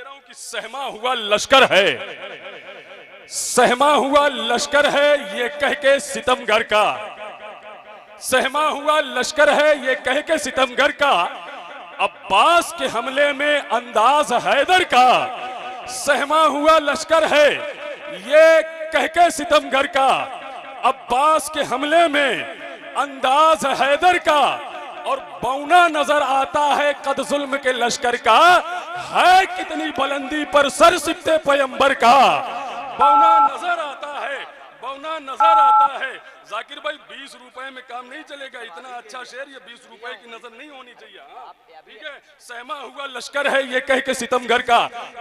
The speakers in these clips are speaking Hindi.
रहा हूं कि सहमा हुआ लश्कर है, सहमा हुआ लश्कर है ये कह के सितमगर का, सहमा हुआ लश्कर है ये कह के सितमगर का, अब्बास के हमले में अंदाज हैदर का। सहमा हुआ लश्कर है ये कह के सितमगर का, अब्बास के हमले में अंदाज हैदर का, और बौना नजर आता है कद जुल्म के लश्कर का, है कितनी बुलंदी पर सर सिपते पैगंबर का। बौना नजर आता है, बौना नजर आता है। जाकिर भाई 20 रुपए में काम नहीं चलेगा, इतना अच्छा शेर ये 20 रुपए की नजर नहीं होनी चाहिए। ठीक है, सहमा हुआ लश्कर है ये कह के सितमगर का,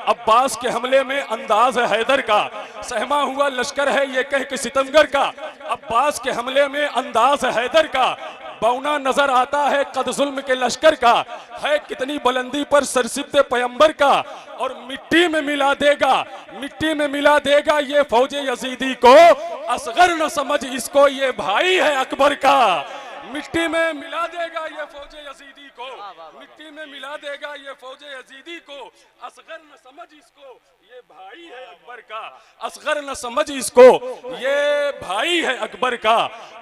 अब्बास के हमले में अंदाज हैदर का। सहमा हुआ लश्कर है ये कह के सितमगर का, अब्बास के हमले में अंदाज हैदर का, बौना नजर आता है कद जुल्म के लश्कर का, है कितनी बुलंदी पर सरसिब्ते पैगंबर का, और मिट्टी में मिला देगा, मिट्टी में मिला देगा ये फौजे यजीदी को, असगर न समझ इसको ये भाई है अकबर का। मिट्टी में मिला देगा ये फौजे यजीदी को, मिट्टी में मिला देगा ये फौजे यजीदी को, असगर न समझ इसको ये भाई है अकबर का, असगर न समझ इसको ये भाई है अकबर का,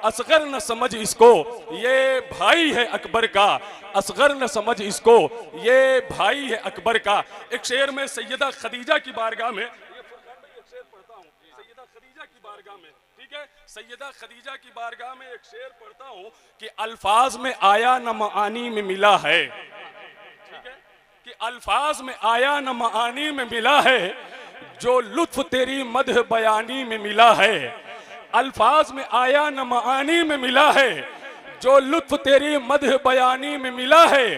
असगर न समझ इसको ये भाई है अकबर का, असगर न समझ इसको ये भाई है अकबर का। एक शेर में सैयदा खदीजा की बारगाह में, शेर पढ़ता हूँ सैयदा खदीजा की बारगाह में, ठीक है, सैयदा खदीजा की बारगाह में एक शेर पढ़ता हूँ कि अल्फाज में आया न मानी में मिला है, ठीक है, कि अल्फाज में आया न मानी में मिला है, जो लुत्फ तेरी मदह बयानी में मिला है। अल्फाज में आया न मानी में मिला है, जो लुत्फ तेरी मदह बयानी में मिला है।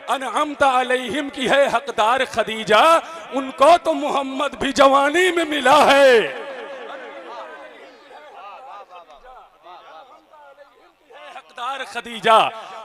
अनअमता अलैहिम की है हकदार खदीजा, उनको तो मोहम्मद भी जवानी में मिला है। खदीजा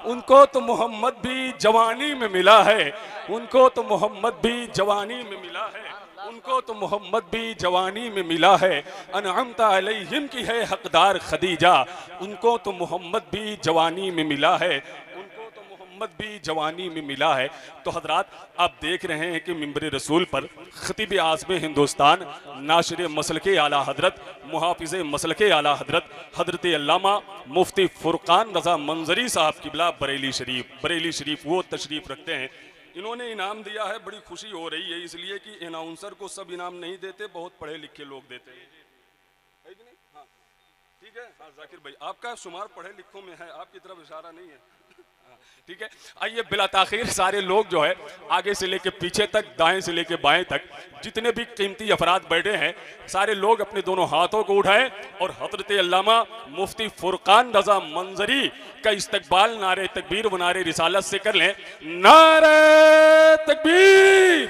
उनको तो मोहम्मद भी जवानी में मिला है, उनको तो मोहम्मद भी जवानी में मिला है, उनको तो मोहम्मद भी जवानी में मिला है। अनअमता अलैहिम की है हकदार खदीजा, उनको तो मोहम्मद भी जवानी में मिला है, उनको तो मोहम्मद भी जवानी में मिला है। तो हजरात आप देख रहे हैं कि मिंबर रसूल पर खतीब आज़म हिंदुस्तान, नाशिर मसलके आला हजरत, मुहाफिज मसलके आला हजरत हजरत अल्लामा मुफ्ती फुरकान रजा मंजरी साहब किबला बरेली शरीफ वो तशरीफ रखते हैं। इन्होंने इनाम दिया है, बड़ी खुशी हो रही है, इसलिए कि अनाउंसर को सब इनाम नहीं देते, बहुत पढ़े लिखे लोग देते हैं, है कि नहीं? हाँ ठीक है, हाँ जाकिर भाई आपका शुमार पढ़े लिखों में है, आपकी तरफ इशारा नहीं है, ठीक है। आइए बिला ताखीर सारे लोग जो है आगे से लेके पीछे तक, दाएं से लेके बाएं तक, जितने भी कीमती अफराद बैठे हैं, सारे लोग अपने दोनों हाथों को उठाएं और हजरत अल्लामा मुफ्ती फुरकान रजा मंजरी का इस्तकबाल नारे तकबीर व नारे रिसालत से कर लें। नारे तकबीर।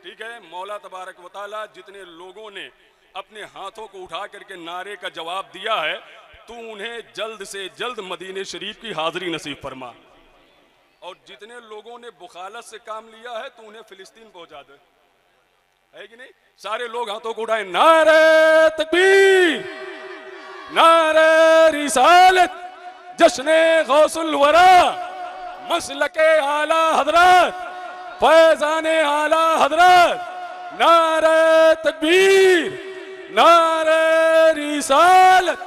ठीक है, मौला तबारक व तआला जितने लोगों ने अपने हाथों को उठा करके नारे का जवाब दिया है, तू उन्हें जल्द से जल्द मदीने शरीफ की हाजिरी नसीब फरमा, और जितने लोगों ने बुखालत से काम लिया है तो उन्हें फिलिस्तीन पहुंचा दे, है कि नहीं? सारे लोग हाथों को उठाएं। नारे तकबीर, नारे रिसालत, जश्ने गौसुल वरा, मसलके आला हजरत, फैजाने आला हजरत। नारे तकबीर, नारे रिसालत।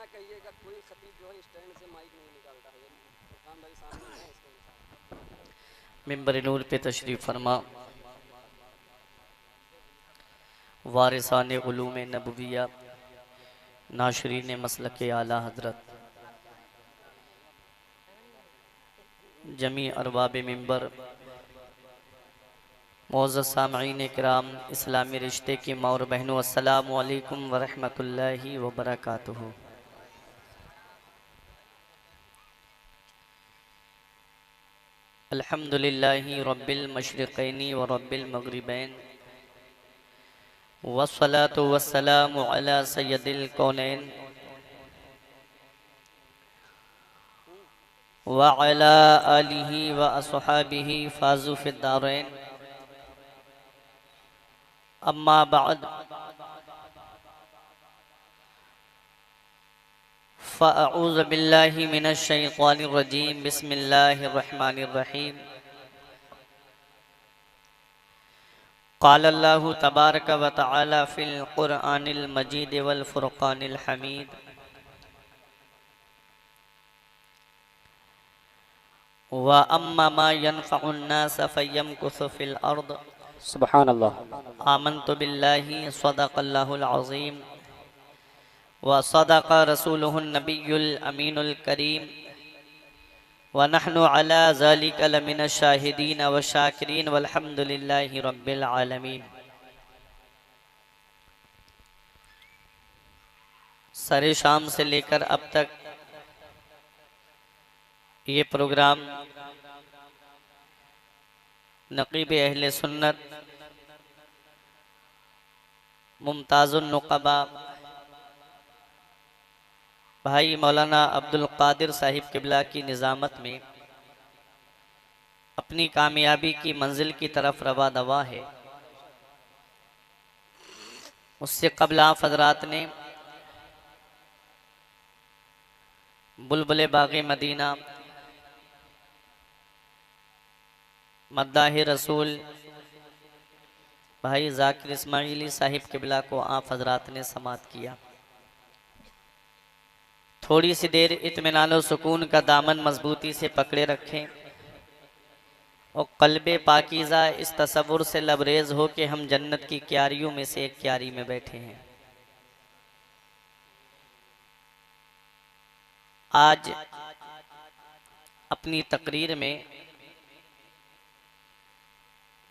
कहिएगा कोई खतीब जो है स्टैंड से माइक नहीं निकालता है, फुरकान भाई सामने है, इसको मिंबर नूर पे तशरीफ फरमा वारिसान उलूम नबविया, नाशरीन मसलक आला हजरत, जमी अरबाब मिंबर, मौज़्ज़ज़ सामईन किराम, इस्लामी रिश्ते की माँ और बहनों, अस्सलामु अलैकुम व रहमतुल्लाहि व बरकातुहू। अल्हम्दुलिल्लाहि रब्बिल मशरिक़ैनि व रब्बिल मग़रिबैन, वस्सलातु वस्सलामु अला सय्यदिल कौनैन व अला आलिहि व अस्हाबिहि फाज़ू फ़िद्दारैन। अम्मा बाद फ़अऊज़ु बिल्लाहि मिनश शैतानिर रजीम। बिस्मिल्लाहिर रहमानिर रहीम। क़ाल अल्लाहु तबारक व तआला फ़िल क़ुरआनिल मजीद वल फ़ुरक़ानिल हमीद। व अम्मा मा यनफ़उन नास फ़यमकुसु फ़िल अर्द। सुभान अल्लाह। आमन्तु बिल्लाहि सदक़ल्लाहुल अज़ीम व सदक़ रसूलुहुन नबियुल अमीनुल करीम व नहनु अला ज़ालिका लमिनश शाहिदीन व शाकिरीन वल्हम्दुलिल्लाहि रब्बिल आलमीन। सरे शाम से लेकर अब तक ये प्रोग्राम नक़ीब अहले सुन्नत मुमताज़ुन नुक़बा भाई मौलाना अब्दुल क़ादिर साहिब क़िबला की निज़ामत में अपनी कामयाबी की मंजिल की तरफ रवा दवा है। उससे क़ब्ल आप हज़रात ने बुलबुल बाग़े मदीना मद्दाह रसूल भाई ज़ाकिर इस्माइली साहिब क़िबला को आप हज़रात ने समात किया। थोड़ी सी देर इत्मीनान और सुकून का दामन मजबूती से पकड़े रखें और क़ल्बे पाकीज़ा इस तसव्वुर से लबरेज़ हो कि हम जन्नत की क्यारियों में से एक क्यारी में बैठे हैं। आज अपनी तकरीर में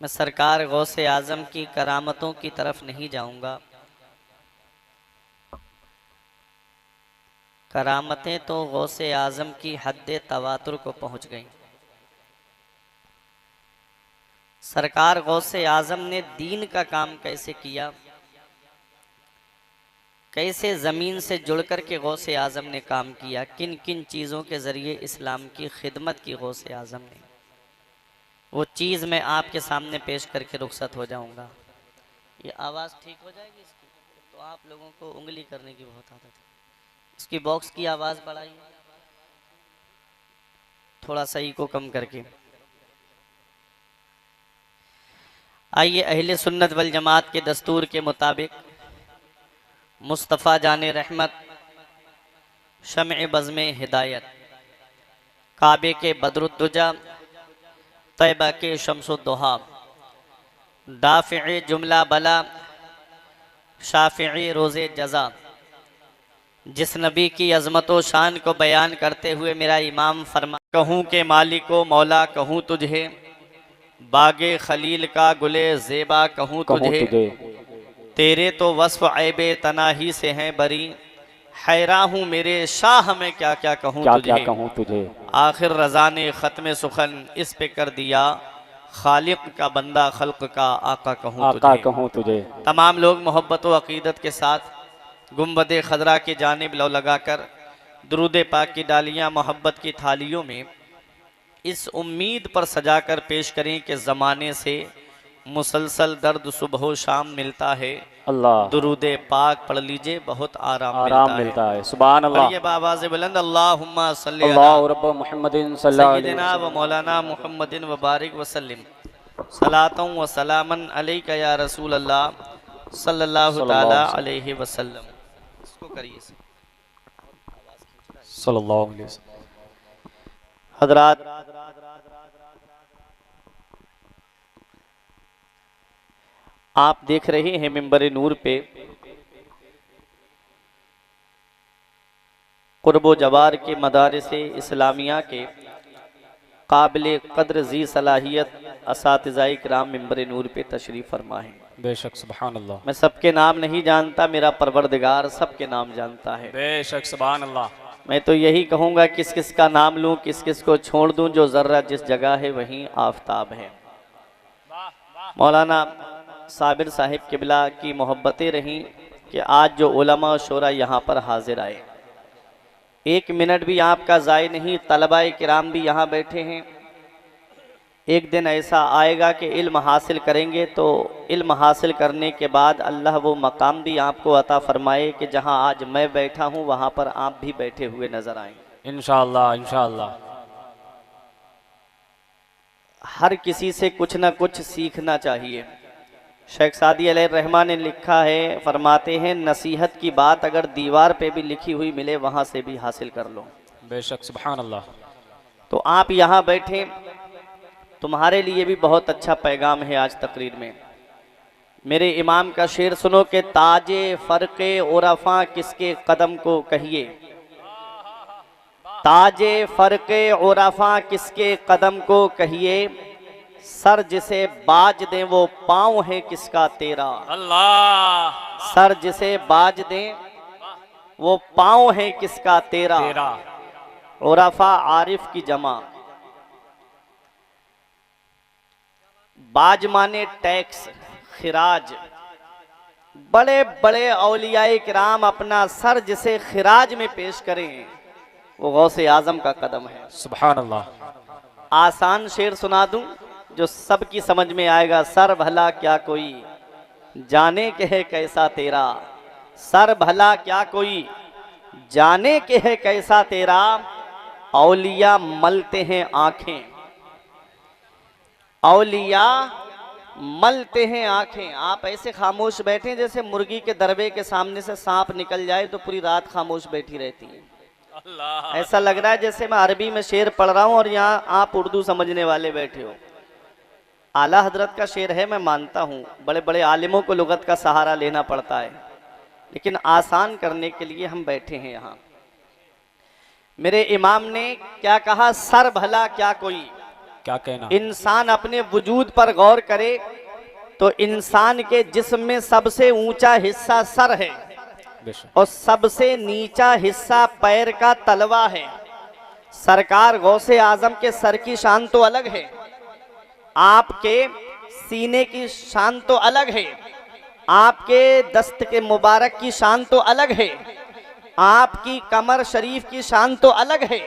मैं सरकार गौसे आज़म की करामतों की तरफ नहीं जाऊंगा। करामतें तो गौसे आज़म की हद्दे तवातुर को पहुंच गईं। सरकार गौसे आज़म ने दीन का काम कैसे किया, कैसे ज़मीन से जुड़ कर के गौसे आज़म ने काम किया, किन किन चीज़ों के ज़रिए इस्लाम की खिदमत की गौसे आज़म ने, वो चीज़ मैं आपके सामने पेश करके रुखसत हो जाऊंगा। ये आवाज़ ठीक हो जाएगी इसकी? तो आप लोगों को उंगली करने की बहुत आदत है। इसकी बॉक्स की आवाज़ बढ़ाइए थोड़ा सही को कम करके। आइए अहले सुन्नत वल जमात के दस्तूर के मुताबिक मुस्तफ़ा जाने रहमत, शम्अ बज़्म हिदायत, काबे के बदरुद्दुजा, तैबा के शम्सुद्दुहा, दाफ़िए जुमला बला, शाफ़िए रोज़े जज़ा, जिस नबी की अज़मत व शान को बयान करते हुए मेरा इमाम फरमा, कहूँ के मालिको मौला कहूँ तुझे, बागे खलील का गुले ज़ेबा कहूँ तुझे, तेरे तो वस्फ़ ऐबे तनाही से हैं बरी, हैरान हूँ मेरे शाह में क्या क्या कहूँ तुझे। आखिर रज़ा ने ख़त्म सुखन इस पे कर दिया, खालिक का बंदा खल्क का आका कहूँ तुझे। तमाम लोग मोहब्बत व अक़ीदत के साथ गुंबद खदरा की जानिब लौ लगाकर दुरूद पाक की डालियाँ मोहब्बत की थालियों में इस उम्मीद पर सजाकर पेश करें कि ज़माने से मुसलसल दर्द सुबह शाम मिलता है। अल्लाह दुरूद पाक पढ़ लीजिए, बहुत आराम मिलता है। सुभान अल्लाह। ये बाबाज़ बुलंद अल्लाहुम्मा सल्ली अला मुहम्मदिन सय्यिदिना व मौलाना मुहम्मदिन व बारिक वसल्लिम सलातों व सलामन अलैका या रसूल अल्लाह सल्लल्लाहु तआला अलैहि वसल्लम। इसको करिए सल्लल्लाहु अलैहि वसल्लम। हज़रात, आप देख रहे हैं मिंबर नूर पे कुर्बो जवार के मदारिस इस्लामिया के काबिल कद्र जी सलाहियत असातिज़ाए किराम मिंबर नूर पे तशरीफ़ फरमा है। बेशक सुभान अल्लाह। मैं सबके नाम नहीं जानता, मेरा परवरदिगार सबके नाम जानता है। बेशक सुभान अल्लाह। मैं तो यही कहूँगा किस किस का नाम लूँ, किस किस को छोड़ दूँ, जो ज़र्रा जिस जगह है वहीं आफताब है। मौलाना साबिर साहिब क़िबला की मोहब्बतें रहीं कि आज जो उलमा और शोरा यहाँ पर हाजिर आए, एक मिनट भी आपका ज़ाय नहीं। तलबा किराम भी यहाँ बैठे हैं। एक दिन ऐसा आएगा कि इल्म हासिल करेंगे तो इल्म हासिल करने के बाद अल्लाह वो मकाम भी आपको अता फरमाए कि जहाँ आज मैं बैठा हूँ वहाँ पर आप भी बैठे हुए नज़र आएंगे इंशाअल्लाह इंशाअल्लाह। हर किसी से कुछ ना कुछ सीखना चाहिए। शेख सादी अलैहिर्रहमान ने लिखा है, फरमाते हैं नसीहत की बात अगर दीवार पे भी लिखी हुई मिले वहाँ से भी हासिल कर लो। बेशक सुभान अल्लाह। तो आप यहाँ बैठे, तुम्हारे लिए भी बहुत अच्छा पैगाम है आज तकरीर में। मेरे इमाम का शेर सुनो कि ताजे फ़र्क़े उरफ़ा किसके कदम को कहिए, ताजे फ़र्क़े उरफ़ा किसके कदम को कहिए, सर जिसे बाज दें वो पाँव है किसका तेरा। अल्लाह। सर जिसे बाज दें वो पाँव है किसका तेरा। उरफ़ा आरिफ की जमा। बाज माने टैक्स, खिराज। बड़े बड़े औलियाए किराम अपना सर जिसे खिराज में पेश करें वो गौसे आजम का कदम है। सुभान अल्लाह। आसान शेर सुना दूं जो सबकी समझ में आएगा। सर भला क्या कोई जाने के है कैसा तेरा, सर भला क्या कोई जाने के है कैसा तेरा, औलिया मलते हैं आंखें, औलिया मलते हैं आंखें। आप ऐसे खामोश बैठे जैसे मुर्गी के दरबे के सामने से सांप निकल जाए तो पूरी रात खामोश बैठी रहती है। ऐसा लग रहा है जैसे मैं अरबी में शेर पढ़ रहा हूँ और यहाँ आप उर्दू समझने वाले बैठे हो। आला हजरत का शेर है, मैं मानता हूँ बड़े बड़े आलिमों को लुगत का सहारा लेना पड़ता है, लेकिन आसान करने के लिए हम बैठे हैं यहाँ। मेरे इमाम ने क्या कहा, सर भला क्या कोई, क्या कहना। इंसान अपने वजूद पर गौर करे तो इंसान के जिस्म में सबसे ऊंचा हिस्सा सर है और सबसे नीचा हिस्सा पैर का तलवा है। सरकार गौसे आजम के सर की शान तो अलग है, आपके सीने की शान तो अलग है, आपके दस्त के मुबारक की शान तो अलग है, आपकी कमर शरीफ की शान तो अलग है।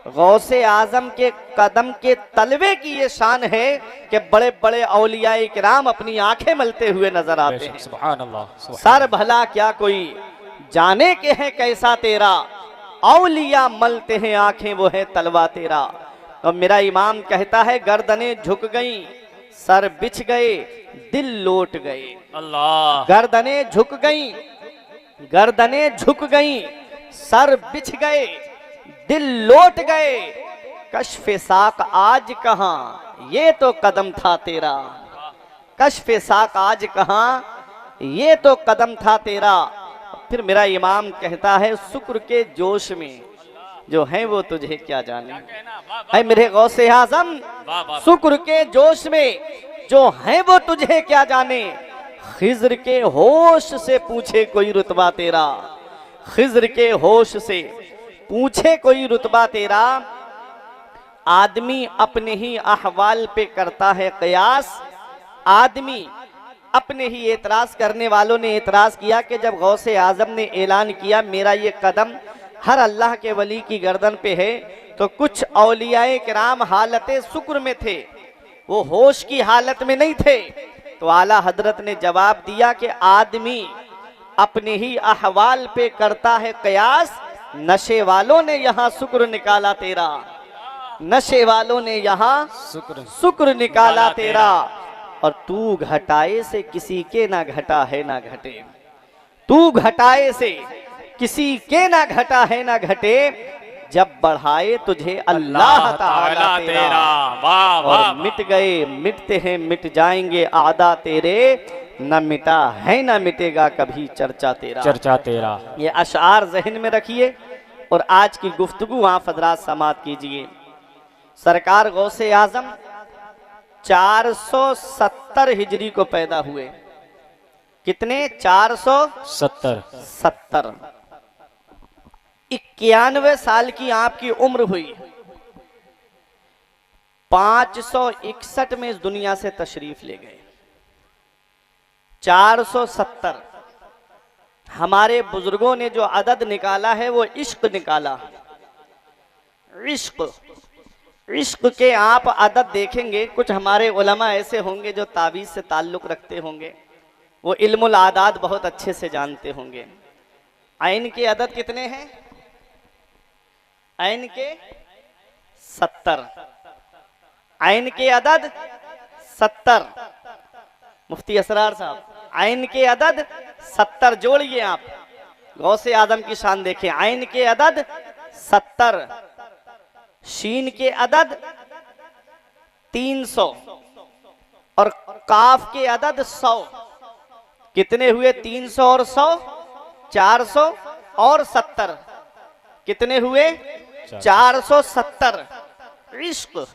गौसे आजम के कदम के तलवे की ये शान है कि बड़े बड़े औलियाए किराम अपनी आंखें मलते हुए नजर आते हैं। सुभान अल्लाह। सर भला क्या कोई जाने के है कैसा तेरा, औलिया मलते हैं आंखें वो है तलवा तेरा। और मेरा इमाम कहता है गर्दनें झुक गई, सर बिछ गए, दिल लौट गए। अल्लाह। गर्दनें झुक गई, गर्दनें झुक गई, सर बिछ गए, दिल लौट गए। कश्फे साक आज कहाँ ये तो कदम था तेरा, कश्फे साक आज कहाँ ये तो कदम था तेरा। फिर मेरा इमाम कहता है शुक्र के जोश में जो है वो तुझे क्या जाने। है मेरे गौसे आजम, शुक्र के जोश में जो है वो तुझे क्या जाने। खिज्र के होश से पूछे कोई रुतबा तेरा, खिज्र के होश से पूछे कोई रुतबा तेरा। आदमी अपने ही अहवाल पे करता है कयास, आदमी अपने ही एतराज करने वालों ने एतराज किया कि जब गौसे आजम ने ऐलान किया मेरा ये कदम हर अल्लाह के वली की गर्दन पे है, तो कुछ औलियाए किराम हालते शुक्र में थे, वो होश की हालत में नहीं थे। तो आला हजरत ने जवाब दिया कि आदमी अपने ही अहवाल पे करता है कयास, नशे वालों ने यहाँ शुक्र निकाला तेरा, नशे वालों ने यहाँ शुक्र निकाला तेरा। और तू घटाए से किसी के ना घटा है ना घटे, तू घटाए से किसी के ना घटा है ना घटे, जब बढ़ाए तुझे अल्लाह ताला तेरा। और मिट गए मिटते हैं मिट जाएंगे आदा तेरे, न मिटा है न मिटेगा कभी चर्चा तेरा, चर्चा तेरा। ये अशार जहन में रखिए और आज की गुफ्तगू आप हजरात समात कीजिए। सरकार गौसे आजम 470 हिजरी को पैदा हुए। कितने? 470। 91 साल की आपकी उम्र हुई। 561 में इस दुनिया से तशरीफ ले गए। 470 हमारे बुजुर्गों ने जो अदद निकाला है वो इश्क निकाला। इश्क इश्क के आप अदद देखेंगे, कुछ हमारे उलमा ऐसे होंगे जो ताबीज़ से ताल्लुक़ रखते होंगे, वो इल्मुल आदाद बहुत अच्छे से जानते होंगे। आइन के अदद कितने हैं? आइन के 70। आइन के अदद 70। मुफ्ती असरार साहब, आइन के अदद 70 जोड़िए आप, गौसे आजम की शान देखें। आइन के अदद 70, शीन के अदद 300 और काफ के अदद 100। कितने हुए? 300 और 100, 400 और 70। कितने हुए? 470। इश्क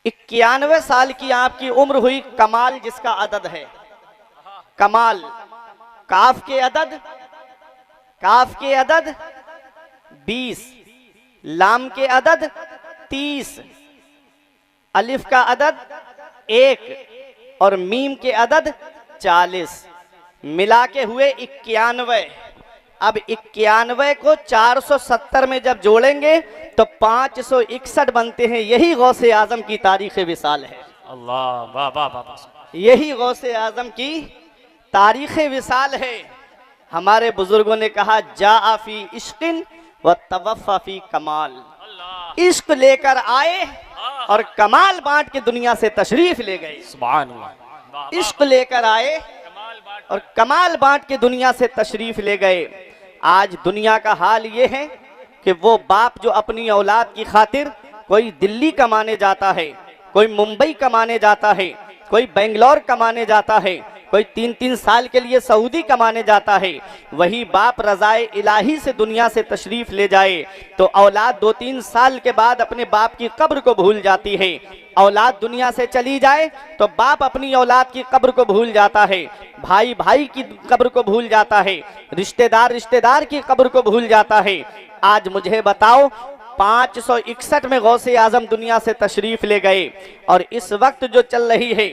91 साल की आपकी उम्र हुई। कमाल जिसका अदद है, कमाल। काफ के अदद 20, लाम के अदद 30, अलिफ का अदद 1 और मीम के अदद 40, मिला के हुए 91। अब 91 को 470 में जब जोड़ेंगे तो 561 बनते हैं। यही गौसे आजम की तारीख विसाल है। अल्लाह, वाह वाह वाह। यही गौसे आजम की तारीख विसाल है। हमारे बुजुर्गों ने कहा, जाफी इश्किन व तवफ़ा फी कमाल। इश्क लेकर आए और कमाल बांट के दुनिया से तशरीफ ले गए। सुभान अल्लाह। इश्क लेकर आए और कमाल बांट के दुनिया से तशरीफ ले गए। आज दुनिया का हाल ये है कि वो बाप जो अपनी औलाद की खातिर कोई दिल्ली कमाने जाता है, कोई मुंबई कमाने जाता है, कोई बेंगलोर कमाने जाता है, कोई 3-3 साल के लिए सऊदी कमाने जाता है, वही बाप रज़ाए इलाही से दुनिया से तशरीफ ले जाए तो औलाद 2-3 साल के बाद अपने बाप की कब्र को भूल जाती है। औलाद दुनिया से चली जाए तो बाप अपनी औलाद की कब्र को भूल जाता है, भाई भाई की कब्र को भूल जाता है, रिश्तेदार रिश्तेदार की कब्र को भूल जाता है। आज मुझे बताओ, 561 में गौसे आजम दुनिया से तशरीफ ले गए और इस वक्त जो चल रही है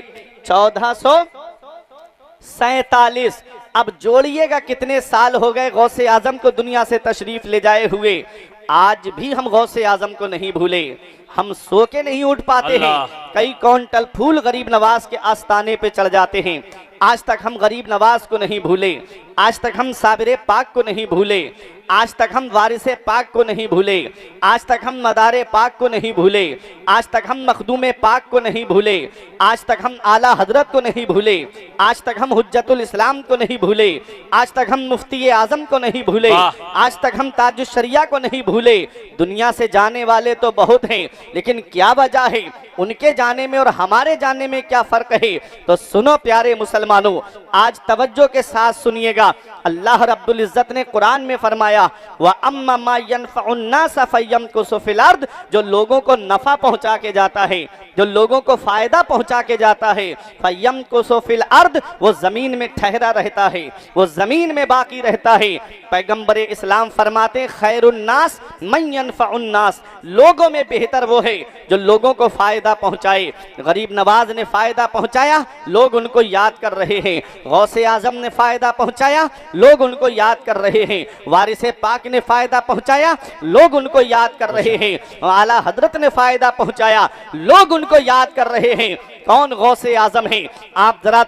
1447। अब जोड़िएगा कितने साल हो गए गौसे आजम को दुनिया से तशरीफ ले जाए हुए। आज भी हम गौसे आजम को नहीं भूले, हम सो के नहीं उठ पाते हैं। कई क्विंटल फूल गरीब नवाज के आस्ताने पे चढ़ जाते हैं। आज तक हम गरीब नवाज को नहीं भूले, आज तक हम साबिरे पाक को नहीं भूले, आज तक हम वारिसे पाक को नहीं भूले, आज तक हम मदारे पाक को नहीं भूले, आज तक हम मखदूमे पाक को नहीं भूले, आज तक हम आला हजरत को नहीं भूले, आज तक हम हुज्जतुल इस्लाम को नहीं भूले, आज तक हम मुफ्ती आजम को नहीं भूले, आज तक हम ताजुश शरिया को नहीं भूले। दुनिया से जाने वाले तो बहुत हैं, लेकिन क्या वजह है? उनके जाने में और हमारे जाने में क्या फर्क है? तो सुनो प्यारे मुसलमानों, आज तवज्जो के साथ सुनिएगा। अल्लाह रब्बुल इज्जत ने कुरान में फरमाया, व अम्मा मा यनफउन नास फयमकुसु फिल अर्द, जो लोगों को नफा पहुंचा के जाता है, जो लोगों को फायदा पहुंचा के जाता है, फयमकुसु फिल अर्द, वो जमीन में ठहरा रहता है, वो जमीन में बाकी रहता है। पैगंबर इस्लाम फरमाते, खैरुन नास मन यनफउन नास, लोगों में बेहतर वो है जो लोगों को फायदा पहुंचाए। गरीब नवाज ने फायदा पहुंचाया, लोग उनको याद कर रहे हैं। गौसे आजम ने फायदा पहुंचाया, लोग उनको याद कर रहे हैं। वारिसे पाक ने फायदा पहुंचाया, लोग उनको याद कर रहे हैं। आला हजरत ने फायदा पहुंचाया, लोग उनको याद कर रहे हैं। कौन गौसे आजम है? आप जरा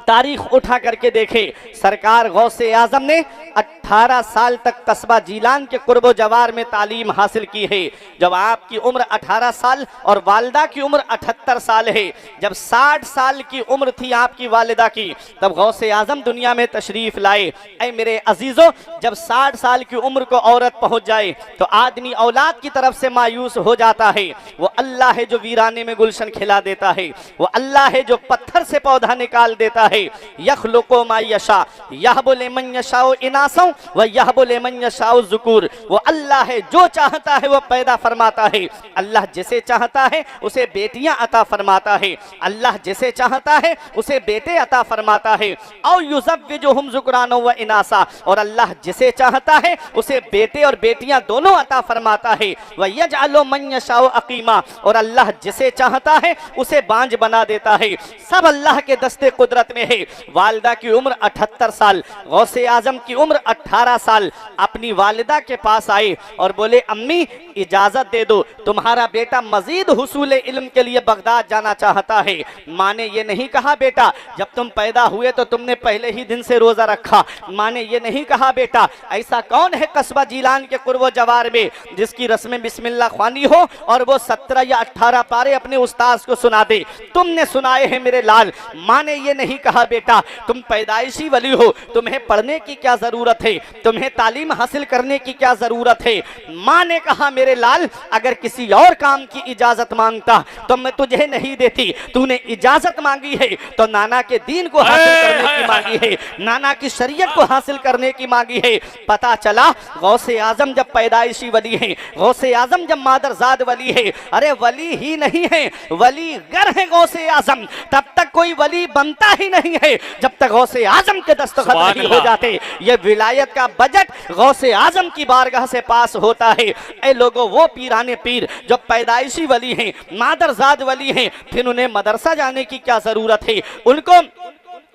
तारीख उठा करके देखें। सरकार गौसे आजम ने 18 साल तक कस्बा जीलान के कुर्बो जवार में तालीम हासिल की है। जब आपकी उम्र 18 साल और वालिदा की उम्र 78 साल है, जब 60 साल की उम्र थी आपकी वालिदा की, तब गौसे आजम दुनिया में तशरीफ लाए। ऐ मेरे अजीजों, जब 60 साल की उम्र को औरत पहुंच जाए तो आदमी औलाद की तरफ से मायूस हो जाता है। वो अल्लाह है जो वीराने में गुलशन खिला देता है, वो अल्लाह है जो पत्थर से पौधा निकाल देता है। यखलुकु मा यशा यहबु लिमन यशाउ इनासा व यहबु लिमन यशाउ ज़ुकूर, वो अल्लाह है जो चाहता है वो पैदा फरमाता है। अल्लाह जिसे चाहता है उसे बेटियां अता फरमाता है, अल्लाह जिसे चाहता है उसे बेटे अता फरमाता है। औ युज़व्विजुहुम ज़ुकरानो व इनासा, और अल्लाह जिसे चाहता है उसे बेटे और बेटियां दोनों अता फरमाता है। व यजअलु मन यशाउ अकीमा, और अल्लाह जिसे चाहता है उसे बांझ बना देता है। सब अल्लाह के दस्ते कुदरत में है। वालिदा की उम्र 78 साल, गौसे आजम की उम्र 18 साल। अपनी वालिदा के पास आए और बोले अम्मी इजाजत दे दो, तुम्हारा बेटा मजीद हुसूल इल्म के लिए बगदाद जाना चाहता है। माँ ने ये नहीं कहा बेटा जब तुम पैदा हुए तो तुमने पहले ही दिन से रोजा रखा। माँ ने ये नहीं कहा बेटा ऐसा कौन है कस्बा जीलान के कुर्ब जवार में जिसकी रस्में बिस्मिल्लाह ख्वानी हो और वो 17 या 18 पारे अपने उस्ताद को सुना दे। तुमने सुनाए हैं मेरे लाल। माँ ने ये नहीं कहा बेटा तुम पैदाइशी वली हो, तुम्हें पढ़ने की क्या जरूरत है, तुम्हें तालीम हासिल करने की क्या जरूरत है। माँ ने कहा मेरे लाल अगर किसी और काम की इजाजत मांगता तो मैं तुझे नहीं देती, तूने इजाजत मांगी है तो नाना के दीन को हासिल करने की मांगी है, नाना की शरीयत को हासिल करने की मांगी है। पता चला गौसे आजम जब पैदाइशी वली है, गौसे आजम जब मादरजाद वली है, अरे वली ही नहीं है वली गर है गौसे आजम। तब तक कोई वली बनता ही नहीं है जब तक गौसे आजम के दस्तखत नहीं हो जाते। ये विलायत का बजट गौसे आजम की बारगाह से पास होता है। ऐ लोगों वो पीराने पीर जो पैदाइशी वली हैं, मादरजाद वली हैं, फिर उन्हें मदरसा जाने की क्या जरूरत है, उनको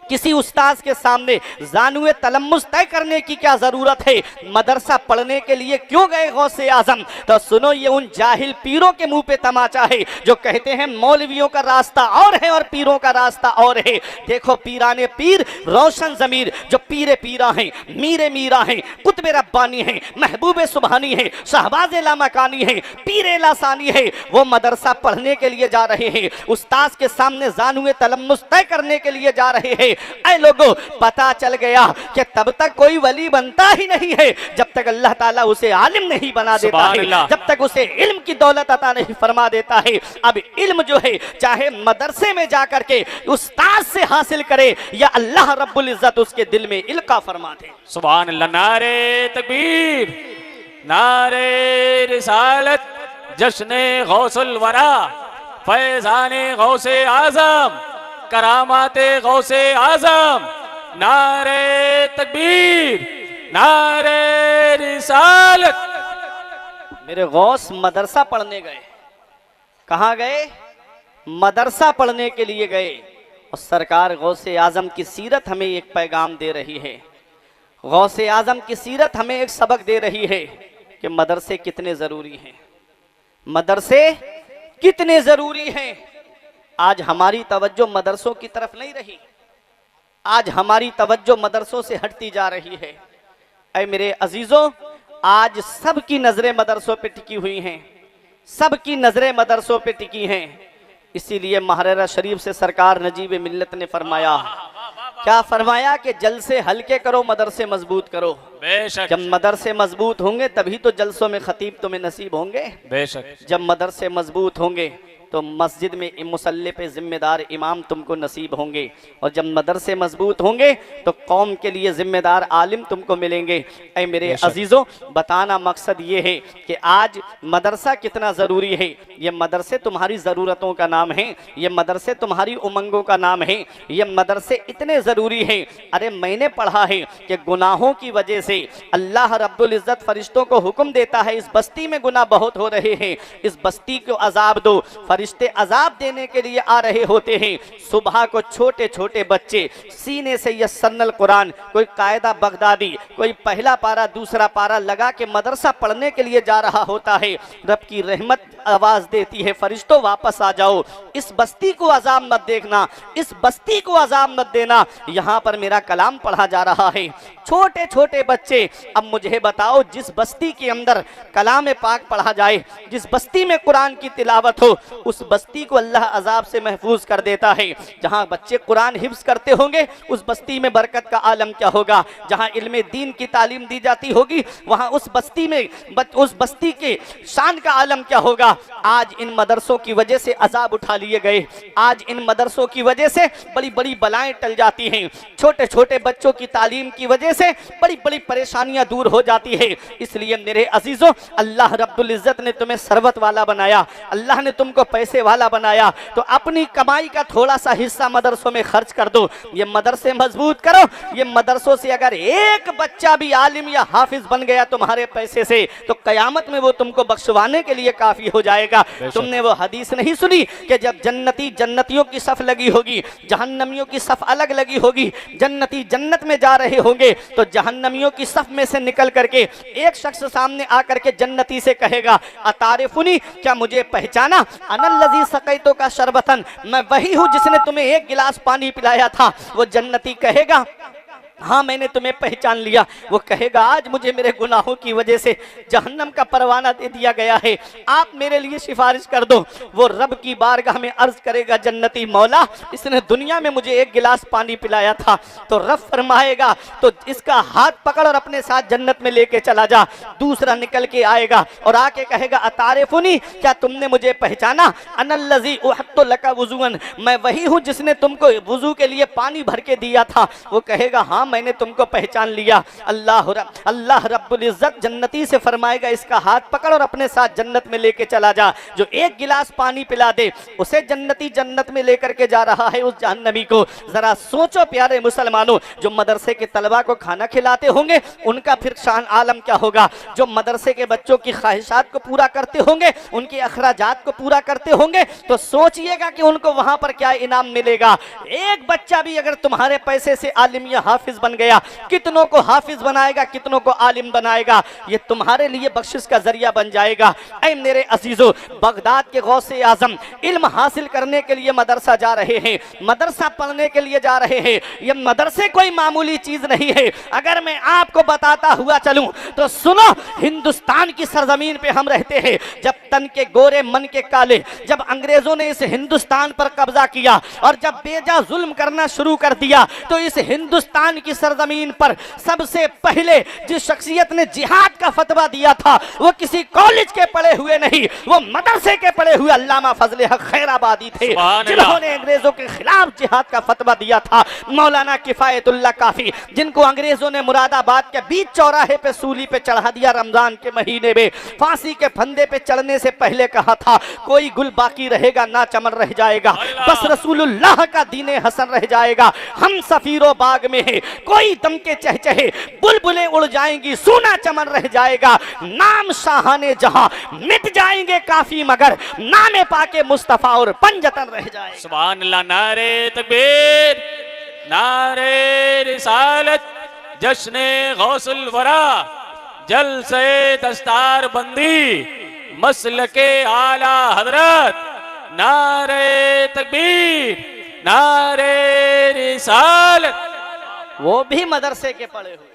किसी उस्ताद के सामने जानुए तलम्मुस तय करने की क्या जरूरत है, मदरसा पढ़ने के लिए क्यों गए गौसे आजम। तो सुनो ये उन जाहिल पीरों के मुंह पे तमाचा है जो कहते हैं मौलवियों का रास्ता और है और पीरों का रास्ता और है। देखो पीराने पीर रोशन जमीर जो पीरे पीरा हैं, मीरे मीरा हैं, कुतबे रब्बानी हैं, महबूबे सुबहानी हैं, शहबाज लामकानी हैं, पीरे लासानी है, वो मदरसा पढ़ने के लिए जा रहे हैं, उस्ताद के सामने जानुए तलम्मुस तय करने के लिए जा रहे हैं। ऐ लोगों पता चल गया कि तब तक कोई वली बनता ही नहीं है जब तक अल्लाह ताला उसे आलिम नहीं बना देता है, जब तक उसे इल्म की दौलत अता नहीं फरमा देता है। अब इल्म जो है चाहे मदरसे में जाकर के उस्ताद से हासिल करे या अल्लाह रब्बुल इज्जत उसके दिल में इल्का फरमा दे। सुभान अल्लाह। नारे तकबीर, नारे रिसालत, जश्ने गौसुल वरा, फैजाने गौसे आजम, करामाते गौसे आजम। नारे तकबीर, नारे रिसालत। मेरे गौस मदरसा पढ़ने गए। कहाँ गए? मदरसा पढ़ने के लिए गए। और सरकार गौसे आजम की सीरत हमें एक पैगाम दे रही है, गौसे आजम की सीरत हमें एक सबक दे रही है कि मदरसे कितने जरूरी हैं, मदरसे कितने जरूरी हैं। आज हमारी तवज्जो मदरसों की तरफ नहीं रही, आज हमारी तवज्जो मदरसों से हटती जा रही है। ऐ मेरे अजीजों आज सबकी नजरें मदरसों पे टिकी हुई हैं, सबकी नजरें मदरसों पे टिकी हैं। इसीलिए महरेरा शरीफ से सरकार नजीब मिल्लत ने फरमाया, क्या फरमाया कि जलसे हल्के करो मदरसे मजबूत करो। बेशक। जब मदरसे मजबूत होंगे तभी तो जलसों में खतीब तुम्हें नसीब होंगे। बेशक। जब मदरसे मजबूत होंगे तो मस्जिद में मुसल्ले पे जिम्मेदार इमाम तुमको नसीब होंगे, और जब मदरसे मजबूत होंगे तो कौम के लिए जिम्मेदार आलिम तुमको मिलेंगे। ऐ मेरे अजीज़ों बताना मकसद ये है कि आज मदरसा कितना ज़रूरी है। ये मदरसे तुम्हारी ज़रूरतों का नाम है, ये मदरसे तुम्हारी उमंगों का नाम है, ये मदरसे इतने ज़रूरी हैं। अरे मैंने पढ़ा है कि गुनाहों की वजह से अल्लाह रब्बुल इज़्ज़त फरिश्तों को हुक्म देता है, इस बस्ती में गुनाह बहुत हो रहे हैं, इस बस्ती को अजाब दो। फरिश्ते अजाब देने के लिए आ रहे होते हैं। सुबह को छोटे छोटे बच्चे सीने से यस्सरनल कुरान, कोई कायदा बगदादी, कोई पहला पारा दूसरा पारा लगा के मदरसा पढ़ने के लिए जा रहा होता है। रब की रहमत आवाज देती है, फरिश्तों वापस आ जाओ, इस बस्ती को अजाब मत देखना, इस बस्ती को अजाब मत देना, यहाँ पर मेरा कलाम पढ़ा जा रहा है। छोटे छोटे बच्चे, अब मुझे बताओ जिस बस्ती के अंदर कलाम पाक पढ़ा जाए, जिस बस्ती में कुरान की तिलावत हो, उस बस्ती को अल्लाह अजाब से महफूज कर देता है। जहाँ बच्चे कुरान हिफ्ज करते होंगे उस बस्ती में बरकत का आलम क्या होगा। जहाँ इल्मे दीन की तालीम दी जाती होगी वहाँ उस बस्ती में उस बस्ती के शान का आलम क्या होगा। आज इन मदरसों की वजह से अजाब उठा लिए गए, आज इन मदरसों की वजह से बड़ी बड़ी बलाएं टल जाती हैं, छोटे छोटे बच्चों की तालीम की वजह से बड़ी बड़ी परेशानियां दूर हो जाती है। इसलिए मेरे अजीजों अल्लाह रब्बुल इज्जत ने तुम्हें सरवत वाला बनाया, अल्लाह ने तुमको पैसे वाला बनाया, तो अपनी कमाई का थोड़ा सा हिस्सा मदरसों में खर्च कर दो, ये मदरसे मजबूत करो। ये मदरसों से अगर एक बच्चा भी आलिम या हाफिज बन गया तुम्हारे पैसे से तो कयामत में वो तुमको बख्शवाने के लिए काफी हो जाएगा। तुमने वो हदीस नहीं सुनी कि जब जन्नती जन्नतियों की सफ लगी होगी, जहन्नमियों की सफ अलग लगी होगी, जन्नती जन्नत में जा रहे होंगे तो जहन्नमियों की सफ में से निकल करके एक शख्स सामने आकर के जन्नती से कहेगा, अतारिफुनी, क्या मुझे पहचाना? अनल्लज़ी सक़ैतो का शरबतन, मैं वही हूँ जिसने तुम्हें एक गिलास पानी पिलाया था। वो जन्नती कहेगा, हाँ मैंने तुम्हें पहचान लिया। वो कहेगा, आज मुझे मेरे गुनाहों की वजह से जहन्नम का परवाना दे दिया गया है, आप मेरे लिए सिफारिश कर दो। वो रब की बारगाह में अर्ज करेगा, जन्नती मौला, इसने दुनिया में मुझे एक गिलास पानी पिलाया था। तो रब फरमाएगा, तो इसका हाथ पकड़ और अपने साथ जन्नत में लेके चला जा। दूसरा निकल के आएगा और आके कहेगा, अतारिफुनी, क्या तुमने मुझे पहचाना? अनल्लज़ी उहत्तु लका वुज़ूअन, मैं वही हूँ जिसने तुमको वुज़ू के लिए पानी भर के दिया था। वो कहेगा, हाँ मैंने तुमको पहचान लिया। अल्लाह रब्बुल इज्जत जन्नती से फरमाएगा, इसका हाथ पकड़ और अपने साथ जन्नत में लेके चला जा। जो एक गिलास पानी पिला दे उसे जन्नती जन्नत में लेकर के जा रहा है, उस जहन्नमी को। जरा सोचो प्यारे मुसलमानों, जो मदरसे के तलबा को खाना खिलाते होंगे उनका फिर शान आलम क्या होगा। जो मदरसे के बच्चों की ख्वाहिशात को पूरा करते होंगे, उनके अखराजात को पूरा करते होंगे, तो सोचिएगा कि उनको वहां पर क्या इनाम मिलेगा। एक बच्चा भी अगर तुम्हारे पैसे से आलिम या हाफिज बन गया, कितनों को हाफिज बनाएगा, कितनों को आलिम बनाएगा, ये तुम्हारे लिए बख्शिश का जरिया बन जाएगा। ऐ मेरे अजीजों, बगदाद के गौसे आजम इल्म हासिल करने के लिए मदरसा जा रहे हैं, मदरसा पढ़ने के लिए जा रहे हैं। ये मदरसे कोई मामूली चीज नहीं है। अगर मैं आपको बताता हुआ चलूं तो सुनो, हिंदुस्तान की सरजमीन पे हम रहते हैं। जब तन के गोरे मन के काले, जब अंग्रेजों ने इस हिंदुस्तान पर कब्जा किया और जब बेजा जुल्म करना शुरू कर दिया, तो इस हिंदुस्तान की सरजमीन पर सबसे पहले जिस शख्सियत ने जिहाद का फतवा दिया था, वो किसी कॉलेज के पढ़े हुए नहीं, वो मदरसे के पढ़े हुए अल्लामा फजले हक खैराबादी थे, जिन्होंने अंग्रेजों के खिलाफ जिहाद का फतवा दिया था। मौलाना किफायतुल्लाह काफी, जिनको अंग्रेजों ने मुरादाबाद के बीच चौराहे पे सूली पे चढ़ा दिया रमजान के महीने में, फांसी के फंदे पे चढ़ने से पहले कहा था, कोई गुल बाकी रहेगा ना चमन रह जाएगा, बस रसूलुल्लाह का दीने हसन रह जाएगा। हम सफीरों बाग में है, कोई दम के चहचहे, बुलबुलें उड़ जाएंगी, सूना चमन रह जाएगा। नाम शाहाने जहां मिट जाएंगे काफी, मगर नामे पाके मुस्तफा और पंजतन रह जाएगा। सुभान अल्लाह। नारे तकबीर, नारे रिसालत, जश्ने गौसुल वरा, जलसे दस्तार बंदी, मसलके आला हजरत। नारे तकबीर, नारे रिसालत। वो भी मदरसे के पढ़े हुए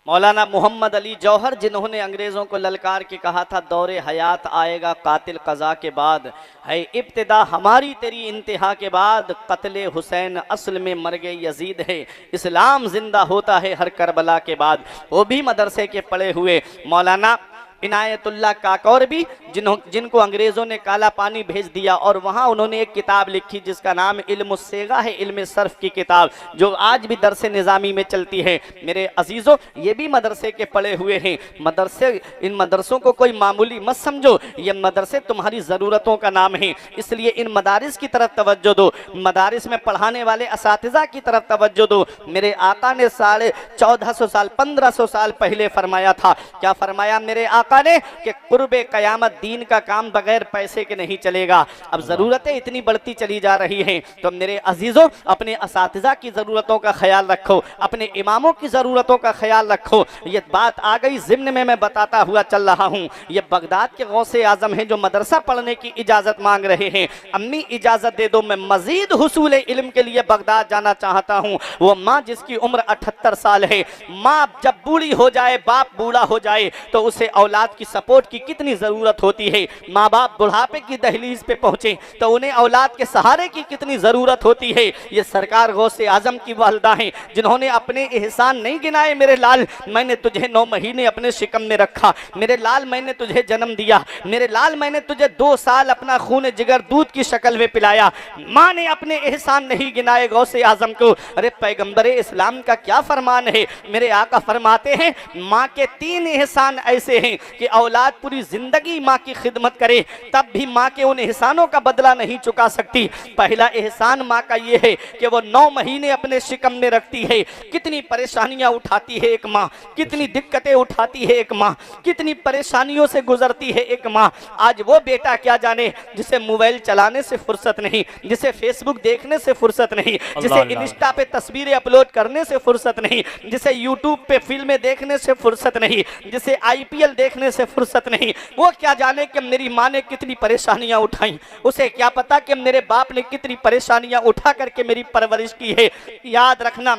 मौलाना मोहम्मद अली जौहर, जिन्होंने अंग्रेज़ों को ललकार के कहा था, दौरे हयात आएगा कातिल कज़ा के बाद, है इब्तिदा हमारी तेरी इंतहा के बाद, कत्ले हुसैन असल में मर गए यजीद है, इस्लाम जिंदा होता है हर करबला के बाद। वो भी मदरसे के पढ़े हुए मौलाना इनायतुल्लाह काकौर भी, जिनको अंग्रेज़ों ने काला पानी भेज दिया और वहाँ उन्होंने एक किताब लिखी जिसका नाम इल्मुस्सेगा है, इल्म सर्फ की किताब, जो आज भी दरसे निज़ामी में चलती है। मेरे अजीज़ों, ये भी मदरसे के पढ़े हुए हैं। मदरसे, इन मदरसों को कोई मामूली मत समझो, ये मदरसे तुम्हारी ज़रूरतों का नाम है, इसलिए इन मदारिस की तरफ तवज्जो दो, मदारिस में पढ़ाने वाले असातिज़ा की तरफ तवज्जो दो। मेरे आका ने 1450 साल 1500 साल पहले फरमाया था, क्या फरमाया मेरे आका ने, कि कुर्बे कयामत दीन का काम बगैर पैसे के नहीं चलेगा। अब ज़रूरतें इतनी बढ़ती चली जा रही हैं, तो मेरे अजीज़ों, अपने असातिज़ा की ज़रूरतों का ख्याल रखो, अपने इमामों की ज़रूरतों का ख्याल रखो। ये बात आ गई ज़िम्न में मैं बताता हुआ चल रहा हूँ। ये बगदाद के गौसे आज़म हैं जो मदरसा पढ़ने की इजाज़त मांग रहे हैं। अम्मी इजाज़त दे दो, मैं मज़ीद हुसूल इल्म के लिए बगदाद जाना चाहता हूँ। वो माँ जिसकी उम्र 78 साल है, माँ जब बूढ़ी हो जाए, बाप बूढ़ा हो जाए, तो उसे औलाद की सपोर्ट की कितनी ज़रूरत होती है। माँ बाप बुढ़ापे की दहलीज पे पहुँचे तो उन्हें औलाद के सहारे की कितनी ज़रूरत होती है। ये सरकार गौसे आज़म की वालदा हैं, जिन्होंने अपने एहसान नहीं गिनाए। मेरे लाल, मैंने तुझे 9 महीने अपने शिकम में रखा, मेरे लाल मैंने तुझे जन्म दिया, मेरे लाल मैंने तुझे 2 साल अपना खून जिगर दूध की शक्ल में पिलाया। माँ ने अपने एहसान नहीं गिनाए गौसे आज़म को। अरे पैगम्बर इस्लाम का क्या फरमान है, मेरे आका फरमाते हैं, माँ के 3 एहसान ऐसे हैं कि औलाद पूरी जिंदगी माँ की खिदमत करे, तब भी माँ के उन एहसानों का बदला नहीं चुका सकती। पहला एहसान माँ का ये है कि वो 9 महीने अपने शिकम में रखती है। कितनी परेशानियां उठाती है एक माँ, कितनी दिक्कतें उठाती है एक माँ, कितनी परेशानियों से गुजरती है एक माँ। आज वो बेटा क्या जाने जिसे मोबाइल चलाने से फुर्सत नहीं, जिसे फेसबुक देखने से फुर्सत नहीं, जिसे इंस्टा पे तस्वीरें अपलोड करने से फुर्सत नहीं, जिसे यूट्यूब पे फिल्में देखने से फुर्सत नहीं, जिसे आईपीएल देखने से फुर्सत नहीं, वो क्या जाने कि मेरी माँ ने कितनी परेशानियां उठाई। उसे क्या पता कि मेरे बाप ने कितनी परेशानियां उठा करके मेरी परवरिश की है। याद रखना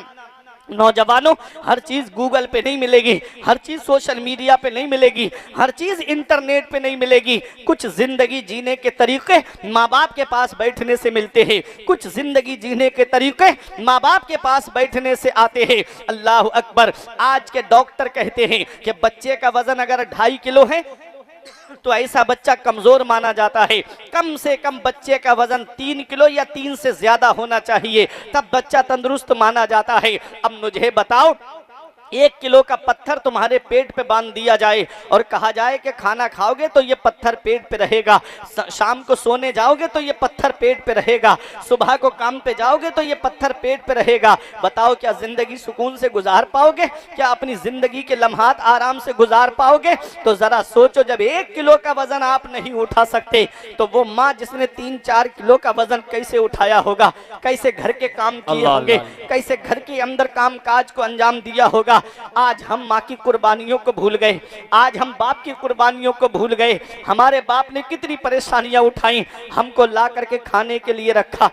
नौजवानों, हर चीज गूगल पे नहीं मिलेगी, हर चीज सोशल मीडिया पे नहीं मिलेगी, हर चीज इंटरनेट पे नहीं मिलेगी। कुछ जिंदगी जीने के तरीके माँ बाप के पास बैठने से मिलते हैं, कुछ जिंदगी जीने के तरीके माँ बाप के पास बैठने से आते हैं। अल्लाह अकबर। आज के डॉक्टर कहते हैं कि बच्चे का वजन अगर 2.5 किलो है तो ऐसा बच्चा कमजोर माना जाता है। कम से कम बच्चे का वजन 3 किलो या 3 से ज्यादा होना चाहिए, तब बच्चा तंदुरुस्त माना जाता है। अब मुझे बताओ, 1 किलो का पत्थर तुम्हारे पेट पे बांध दिया जाए और कहा जाए कि खाना खाओगे तो ये पत्थर पेट पे रहेगा, शाम को सोने जाओगे तो ये पत्थर पेट पे रहेगा, सुबह को काम पे जाओगे तो ये पत्थर पेट पे रहेगा। बताओ क्या जिंदगी सुकून से गुजार पाओगे? क्या अपनी जिंदगी के लम्हात आराम से गुजार पाओगे? तो जरा सोचो, जब 1 किलो का वजन आप नहीं उठा सकते तो वो माँ जिसने 3-4 किलो का वजन कैसे उठाया होगा, कैसे घर के काम किए होंगे, कैसे घर के अंदर काम काज को अंजाम दिया होगा। आज हम माँ की कुर्बानियों को भूल गए, आज हम बाप की कुर्बानियों को भूल गए। हमारे बाप ने कितनी परेशानियां उठाई, हमको ला करके खाने के लिए रखा,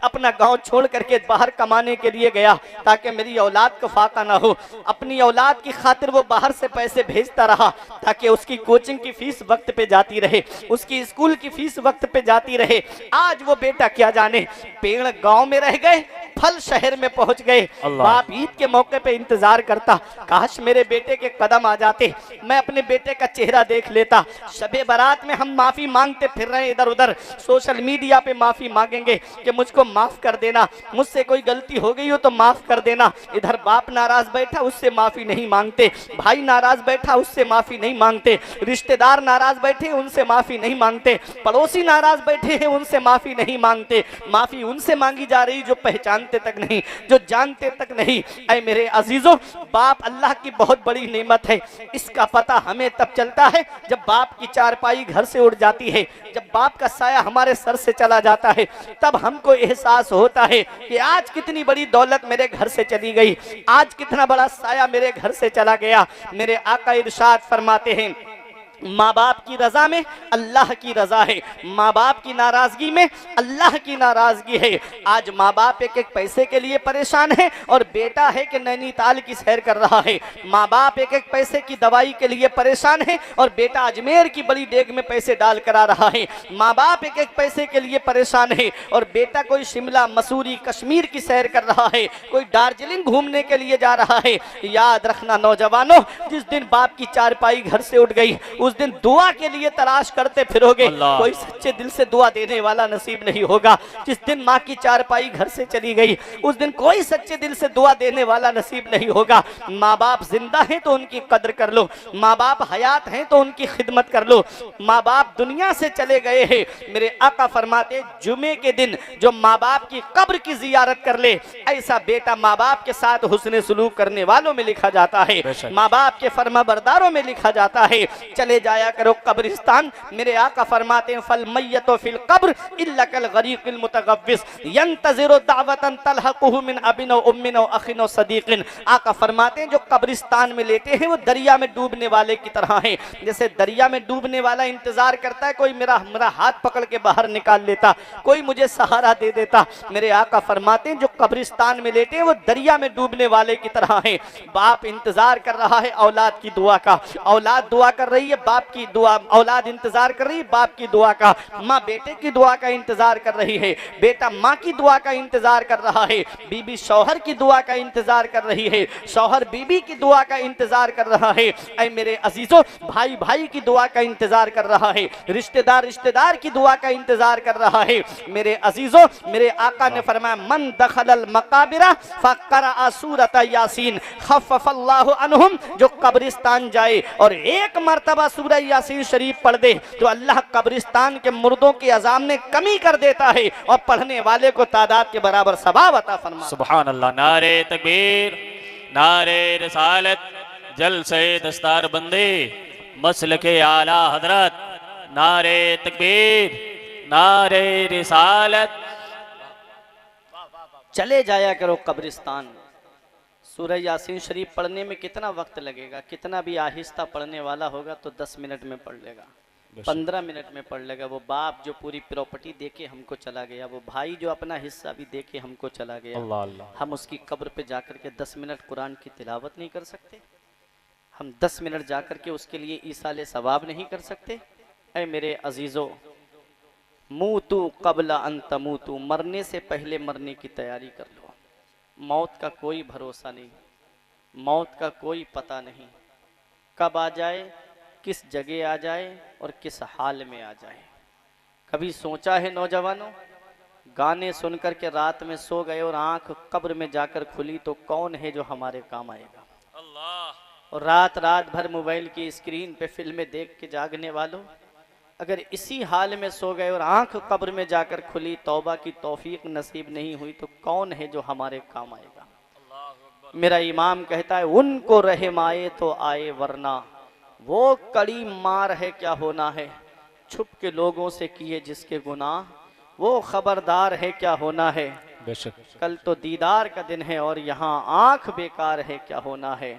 अपना गांव छोड़ करके बाहर कमाने के लिए गया ताकि मेरी औलाद को फाका ना हो। अपनी औलाद की खातिर वो बाहर से पैसे भेजता रहा ताकि उसकी कोचिंग की फीस वक्त पे जाती रहे, उसकी स्कूल की फीस वक्त पे जाती रहे। आज वो बेटा क्या जाने, पेड़ गांव में रह गए, फल शहर में पहुंच गए। बाप ईद के मौके पे इंतजार करता, काश मेरे बेटे के कदम आ जाते, मैं अपने बेटे का चेहरा देख लेता। शबे बारात में हम माफी मांगते फिर रहे इधर उधर, सोशल मीडिया पे माफी मांगेंगे कि मुझको माफ कर देना, मुझसे कोई गलती हो गई हो तो माफ कर देना। इधर बाप नाराज बैठा, उससे माफी नहीं मांगते, भाई नाराज बैठा, उससे माफी नहीं मांगते, रिश्तेदार नाराज बैठे, उनसे माफी नहीं मांगते, पड़ोसी नाराज बैठे हैं, उनसे माफी नहीं मांगते। माफी उनसे मांगी जा रही जो पहचानते तक नहीं, जो जानते तक नहीं। ऐ मेरे अजीजों, बाप अल्लाह की बहुत बड़ी नेमत है। इसका पता हमें तब चलता है जब बाप की चारपाई घर से उड़ जाती है, जब बाप का साया हमारे सर से चला जाता है, तब हमको एहसास होता है कि आज कितनी बड़ी दौलत मेरे घर से चली गई, आज कितना बड़ा साया मेरे घर से चला गया। मेरे आका इरशाद फरमाते हैं, माँ बाप की रजा में अल्लाह की रजा है, माँ बाप की नाराजगी में अल्लाह की नाराजगी है। आज माँ बाप एक एक पैसे के लिए परेशान है और बेटा है कि नैनीताल की सैर कर रहा है। माँ बाप एक एक पैसे की दवाई के लिए परेशान है और बेटा अजमेर की बड़ी डेग में पैसे डाल कर आ रहा है। माँ बाप एक एक पैसे के लिए परेशान है और बेटा कोई शिमला मसूरी कश्मीर की सैर कर रहा है, कोई दार्जिलिंग घूमने के लिए जा रहा है। याद रखना नौजवानों, जिस दिन बाप की चारपाई घर से उठ गई उस दिन दुआ के लिए तलाश करते फिरोगे, कोई सच्चे दिल से दुआ देने वाला नसीब नहीं होगा। जिस दिन माँ की चारपाई घर से चली गई उस दिन कोई सच्चे दिल से दुआ देने वाला नसीब नहीं होगा। माँ बाप जिंदा हैं तो उनकी कद्र कर लो, माँ बाप हयात हैं तो उनकी खिदमत कर लो। माँ बाप दुनिया से चले गए हैं, मेरे आका फरमाते जुमे के दिन जो माँ बाप की कब्र की जियारत कर ले, ऐसा बेटा माँ बाप के साथ हुस्ने सुलूक करने वालों में लिखा जाता है, माँ बाप के फरमाबरदारों में लिखा जाता है। चले जाया करो कब्रिस्तान। मेरे आका फरमाते हैं, फल मय्यतो फिल कब्र इल्ला कल गरीकिल मुतगव्विस यंतज़िरु दावतन तलहकुहु मिन अबिन व उम्मिन व अखिन व सदीकिन। आका फरमाते हैं जो कब्रिस्तान में लेटे हैं वो दरिया में डूबने वाले की तरह हैं। जैसे दरिया में डूबने वाला इंतजार करता है कोई मेरा हाथ पकड़ के बाहर निकाल लेता, कोई मुझे सहारा दे देता। मेरे आका फरमाते हैं जो कब्रिस्तान में लेटे हैं वो दरिया में डूबने वाले की तरह हैं। बाप इंतजार कर रहा है औलाद की दुआ का, औलाद दुआ कर रही है बाप की दुआ, औलाद इंतजार कर रही, बाप की दुआ का, माँ बेटे की दुआ का इंतजार कर रही है, बेटा माँ की दुआ का इंतजार कर रहा है, बीबी शौहर की दुआ का इंतजार कर रही है, शौहर बीबी की दुआ का इंतजार कर रहा है। ऐ मेरे अजीजों, भाई भाई की दुआ का इंतजार कर रहा है, रिश्तेदार रिश्तेदार की दुआ का इंतजार कर रहा है। मेरे अजीजों, मेरे आका ने फरमाया, मन दखलल मकाबिरा फक़रा सूरत यासीन खफ़फ़ल्लाहु अन्हुम, जो कब्रिस्तान जाए और एक मर्तबा सूरह यासीन शरीफ पढ़ दे तो अल्लाह कब्रिस्तान के मुर्दों के अज़ाब में कमी कर देता है और पढ़ने वाले को तादाद के बराबर सवाब अता फरमाता है। सुभान अल्लाह। नारे तकबीर, नारे रिसालत, जलसे दस्तार बंदी, मसलके आला हजरत, नारे तकबीर, नारे रिसालत। चले जाया करो कब्रिस्तान। सूरह यासीन शरीफ पढ़ने में कितना वक्त लगेगा? कितना भी आहिस्ता पढ़ने वाला होगा तो 10 मिनट में पढ़ लेगा, 15 मिनट में पढ़ लेगा। वो बाप जो पूरी प्रॉपर्टी दे के हमको चला गया, वो भाई जो अपना हिस्सा भी दे के हमको चला गया, अल्लाह अल्लाह। हम उसकी कब्र पे जाकर के 10 मिनट कुरान की तिलावत नहीं कर सकते? हम 10 मिनट जाकर के उसके लिए ईसाले सवाब नहीं कर सकते? ऐ मेरे अजीज़ों, मूतू कबला अन तमूतू, मरने से पहले मरने की तैयारी कर लो। मौत का कोई भरोसा नहीं, मौत का कोई पता नहीं, कब आ जाए, किस जगह आ जाए और किस हाल में आ जाए। कभी सोचा है नौजवानों, गाने सुनकर के रात में सो गए और आंख कब्र में जाकर खुली तो कौन है जो हमारे काम आएगा? अल्लाह। और रात रात भर मोबाइल की स्क्रीन पे फिल्में देख के जागने वालों, अगर इसी हाल में सो गए और आंख कब्र में जाकर खुली, तौबा की तौफीक नसीब नहीं हुई तो कौन है जो हमारे काम आएगा? मेरा इमाम कहता है, उनको रहम आए तो आए, वरना वो कड़ी मार है क्या होना है। छुप के लोगों से किए जिसके गुनाह, वो खबरदार है क्या होना है। बेशक कल तो दीदार का दिन है और यहाँ आंख बेकार है क्या होना है।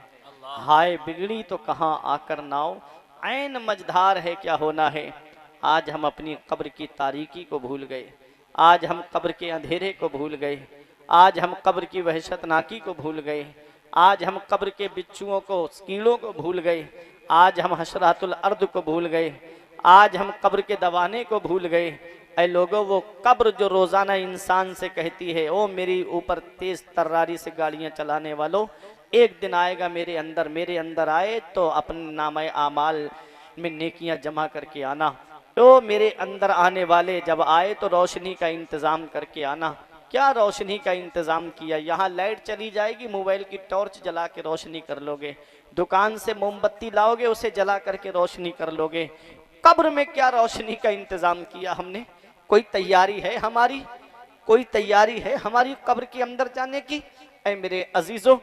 हाय बिगड़ी तो कहाँ आकर नाव, ऐन मझधार है क्या होना है। आज हम अपनी कब्र की तारीकी को भूल गए, आज हम कब्र के अंधेरे को भूल गए, आज हम कब्र की वहशतनाकी को भूल गए, आज हम कब्र के बिच्छुओं को, कीड़ों को भूल गए, आज हम हशरातुल अर्द को भूल गए, आज हम कब्र के दवाने को भूल गए। ऐ लोगों, वो कब्र जो रोज़ाना इंसान से कहती है, ओ मेरी ऊपर तेज़ तर्रारी से गाड़ियाँ चलाने वालों, एक दिन आएगा मेरे अंदर आए तो अपने नामे आमाल में नेकियां जमा करके आना। तो मेरे अंदर आने वाले जब आए तो रोशनी का इंतज़ाम करके आना। क्या रोशनी का इंतज़ाम किया? यहाँ लाइट चली जाएगी, मोबाइल की टॉर्च जला के रोशनी कर लोगे, दुकान से मोमबत्ती लाओगे, उसे जला करके रोशनी कर लोगे। कब्र में क्या रोशनी का इंतज़ाम किया हमने? कोई तैयारी है हमारी? कोई तैयारी है हमारी कब्र के अंदर जाने की? ऐ मेरे अजीज़ों,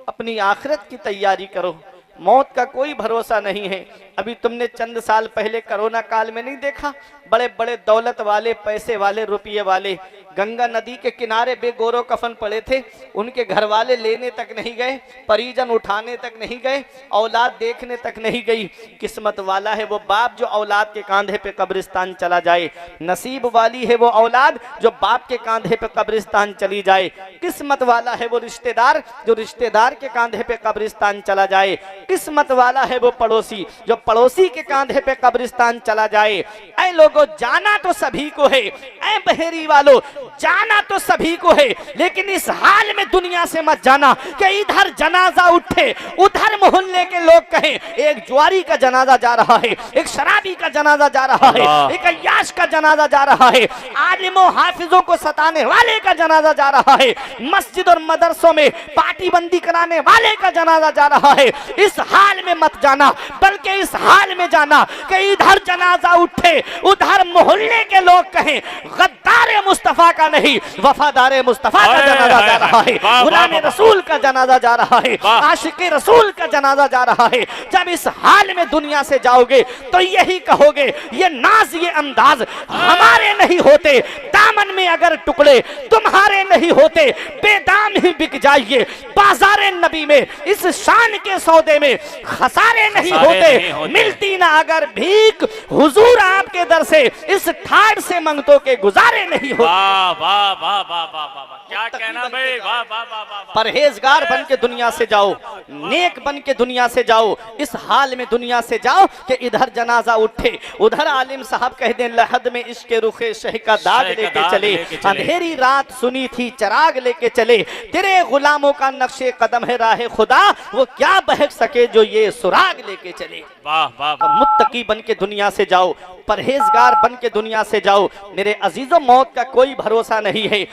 अपनी आखिरत की तैयारी करो। मौत का कोई भरोसा नहीं है। अभी तुमने चंद साल पहले कोरोना काल में नहीं देखा, बड़े बड़े दौलत वाले, पैसे वाले, रुपये वाले गंगा नदी के किनारे बेगोरो कफन पड़े थे, उनके घर वाले लेने तक नहीं गए, परिजन उठाने तक नहीं गए, औलाद देखने तक नहीं गई। किस्मत वाला है वो बाप जो औलाद के कांधे पे कब्रिस्तान चला जाए, नसीब वाली है वो औलाद जो बाप के कांधे पे कब्रिस्तान चली जाए। किस्मत वाला है वो रिश्तेदार जो रिश्तेदार के कांधे पे कब्रिस्तान चला जाए। किस्मत वाला है वो पड़ोसी जो पड़ोसी के कांधे पे कब्रिस्तान चला जाए। ऐ लोगों, जाना तो सभी को है, ऐ बहेरी वालों जाना तो सभी को है, लेकिन इस हाल में दुनिया से मत जाना कि इधर जनाजा उठे, उधर मोहल्ले के लोग कहें एक जुआरी का जनाजा जा रहा है, एक शराबी का जनाजा जा रहा है, एक अय्याश का जनाजा जा रहा है, आलिमों हाफिजों को सताने वाले का जनाजा जा रहा है, मस्जिद और मदरसों में पार्टी बंदी कराने वाले का जनाजा जा रहा है। इस हाल में मत जाना, बल्कि इस हाल में जाना कि इधर जनाजा उठे, उधर मोहल्ले के लोग कहें गद्दार मुस्तफा का नहीं, वफादार मुस्तफा का जनाजा जा रहा है, गुलाम रसूल का जनाजा जा रहा है, आशिक रसूल का जनाजा जा रहा है। जब इस हाल में दुनिया से जाओगे तो यही कहोगे, ये नाज ये अंदाज हमारे नहीं होते, दामन में अगर टुकड़े तुम्हारे नहीं होते, बेदाम ही बिक जाइए बाजारे नबी में, इस शान के सौदे में खसारे नहीं होते। मिलती ना अगर भीख हुजूर आपके दर से, इस ठाड़ से मंगतों के गुजारे नहीं होते। वाह वाह वाह वाह वाह वाह वाह, क्या कहना भाई, वाह वाह वाह वाह वाह। परहेजगार बन के दुनिया से जाओ, नेक बन के दुनिया से जाओ, इस हाल में दुनिया से जाओ कि इधर जनाजा उठे, उधर आलिम साहब कह दें लहद में इश्क रुखे शह का दाग लेके चले, अंधेरी रात सुनी थी चराग लेके चले, तेरे गुलामों का नक्शे कदम है राह खुदा, वो क्या बहक सके जो ये सुराग लेके चले। वाह वाह वाह। मुत्तकी बन के दुनिया से जाओ, परहेजगार बन के दुनिया से जाओ। मेरे अजीजों, मौत का कोई भरोसा नहीं है।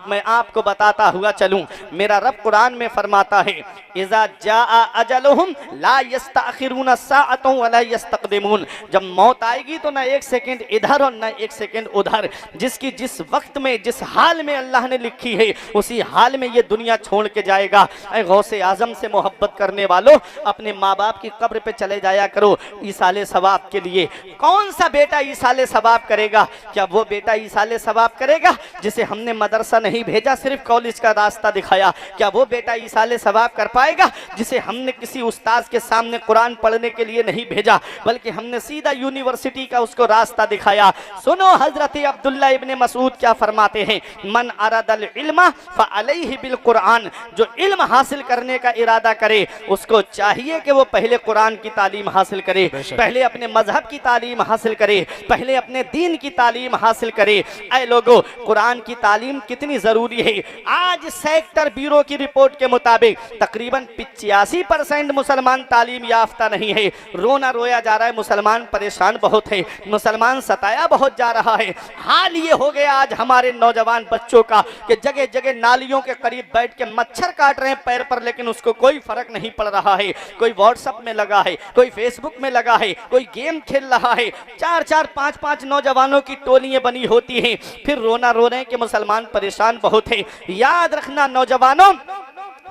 मैं आपको बताता हुआ चलूं, मेरा रब कुरान में फरमाता है इज़ा जाआ अजलुहुम ला यस्तअखिरून साअतन वला यस्तक़दिमून। जब मौत आएगी तो ना एक सेकंड इधर और ना एक सेकंड उधर, जिसकी जिस वक्त में जिस हाल में अल्लाह ने लिखी है उसी हाल में ये दुनिया छोड़ के जाएगा। ऐ गौसे आजम से मोहब्बत करने वालों, अपने माँ बाप की कब्र पे चले जाया करो ईसाले सवाब के लिए। कौन सा बेटा ईसाले सवाब करेगा? क्या वो बेटा ईसाले सवाब करेगा जिसे हमने मदरसा नहीं भेजा, सिर्फ कॉलेज का रास्ता दिखाया? क्या वो बेटा ईसाले सवाब कर पाएगा जिसे हमने किसी उस्ताद के सामने कुरान पढ़ने के लिए नहीं भेजा, बल्कि हमने सीधा यूनिवर्सिटी का उसको रास्ता दिखाया? सुनो हजरत अब्दुल्ला इब्ने मसूद क्या फरमाते हैं, मन अरदल इल्मा फअलैहि बिल कुरान। जो इल्म हासिल करने का इरादा करे उसको चाहिए कि वो पहले कुरान की तालीम हासिल करे, पहले अपने मजहब की तालीम हासिल करे, पहले अपने दीन की तालीम हासिल करे। ऐ लोगो, कुरान की तालीम कितनी जरूरी है। आज सेक्टर ब्यूरो की रिपोर्ट के मुताबिक तकरीबन 85% मुसलमान तालीम याफ्ता नहीं है। रोना रोया जा रहा है, मुसलमान परेशान बहुत है, मुसलमान सताया बहुत जा रहा है। हाल ये हो गया आज हमारे नौजवान बच्चों का कि जगह जगह नालियों के करीब बैठ के मच्छर काट रहे हैं पैर पर, लेकिन उसको कोई फर्क नहीं पड़ रहा है। कोई व्हाट्सएप में लगा है, कोई फेसबुक में लगा है, कोई गेम खेल रहा है। 4-4, 5-5 नौजवानों की टोलियां बनी होती हैं, फिर रोना रो रहे हैं कि मुसलमान परेशान बहुत है। याद रखना नौजवानों,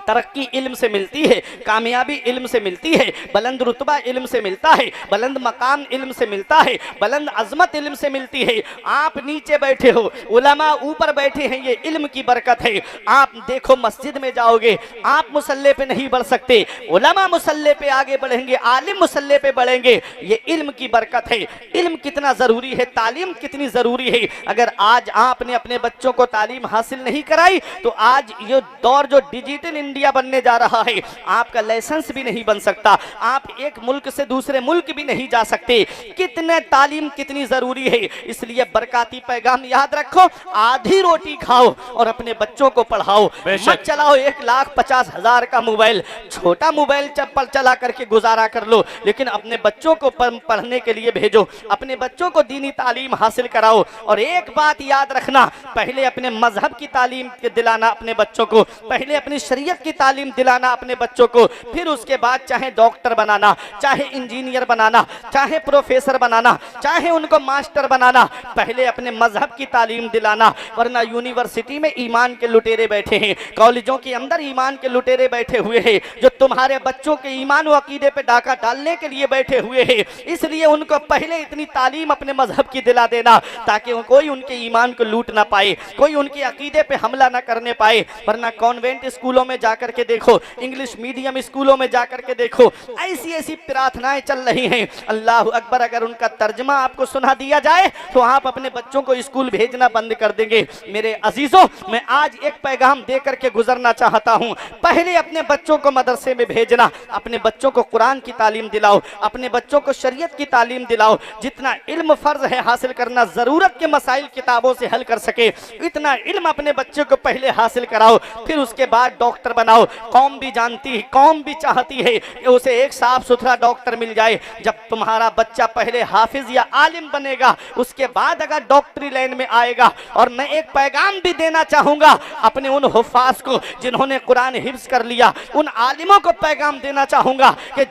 तरक्की इल्म से मिलती है, कामयाबी इल्म से मिलती है, बुलंद रुतबा इल्म से मिलता है, बुलंद मकाम इल्म से मिलता है, बुलंद अजमत इल्म से मिलती है। आप नीचे बैठे हो, उलमा ऊपर बैठे हैं, ये इल्म की बरकत है। आप देखो मस्जिद में जाओगे, आप मुसल्ले पे नहीं बढ़ सकते, उलमा मुसल्ले पे आगे बढ़ेंगे, आलिम मुसल्ले पे बढ़ेंगे, ये इल्म की बरकत है। इल्म कितना जरूरी है, तालीम कितनी जरूरी है। अगर आज आपने अपने बच्चों को तालीम हासिल नहीं कराई तो आज ये दौर जो डिजिटल इंडिया बनने जा रहा है, आपका लाइसेंस भी नहीं बन सकता, आप एक मुल्क से दूसरे मुल्क भी नहीं जा सकते। कितने तालीम कितनी जरूरी है। इसलिए बरकाती पैगाम याद रखो, आधी रोटी खाओ और अपने बच्चों को पढ़ाओ। मत चलाओ 1,50,000 का मोबाइल, छोटा मोबाइल चप्पल चला करके गुजारा कर लो, लेकिन अपने बच्चों को पढ़ने के लिए भेजो, अपने बच्चों को दीनी तालीम हासिल कराओ। और एक बात याद रखना, पहले अपने मजहब की तालीम दिलाना अपने बच्चों को, पहले अपनी शरीयत की तालीम दिलाना अपने बच्चों को, फिर उसके बाद चाहे डॉक्टर बनाना, चाहे इंजीनियर बनाना, चाहे प्रोफेसर बनाना, चाहे उनको मास्टर बनाना, पहले अपने मजहब की तालीम दिलाना। वरना यूनिवर्सिटी में ईमान के लुटेरे बैठे हैं, कॉलेजों के अंदर ईमान के लुटेरे बैठे हुए हैं, जो तुम्हारे बच्चों के ईमान व अकीदे पे डाका डालने के लिए बैठे हुए हैं। इसलिए उनको पहले इतनी तालीम अपने मजहब की दिला देना ताकि कोई उनके ईमान को लूट ना पाए, कोई उनके अकीदे पे हमला ना करने पाए। वरना कॉन्वेंट स्कूलों में जाकर के देखो, इंग्लिश मीडियम स्कूलों में जाकर के देखो, ऐसी ऐसी प्रार्थनाएं चल रही हैं, अल्लाह अकबर। अगर उनका तर्जमा आपको सुना दिया जाए तो आप अपने बच्चों को स्कूल भेजना बंद कर देंगे। मेरे अजीजों, मैं आज एक पैगाम दे करके गुजरना चाहता हूं। पहले अपने बच्चों को मदरसे में भेजना, अपने बच्चों को कुरान की तालीम दिलाओ, अपने बच्चों को शरीयत की तालीम दिलाओ। जितना इल्म फर्ज है हासिल करना, जरूरत के मसाइल किताबों से हल कर सके, इतना इल्म अपने बच्चों को पहले हासिल कराओ, फिर उसके बाद डॉक्टर बनाओ। कौम भी जानती है, कौम भी चाहती है कि उसे एक साफ सुथरा डॉक्टर मिल जाए। जब तुम्हारा बच्चा पहले हाफिज या आलिम बनेगा, उसके बाद अगर डॉक्टरी लाइन में आएगा। और मैं एक पैगाम भी देना चाहूंगा अपने उन हुफ्फाज को जिन्होंने कुरान हिफ्ज कर लिया, उन आलिमों को पैगाम देना चाहूंगा कि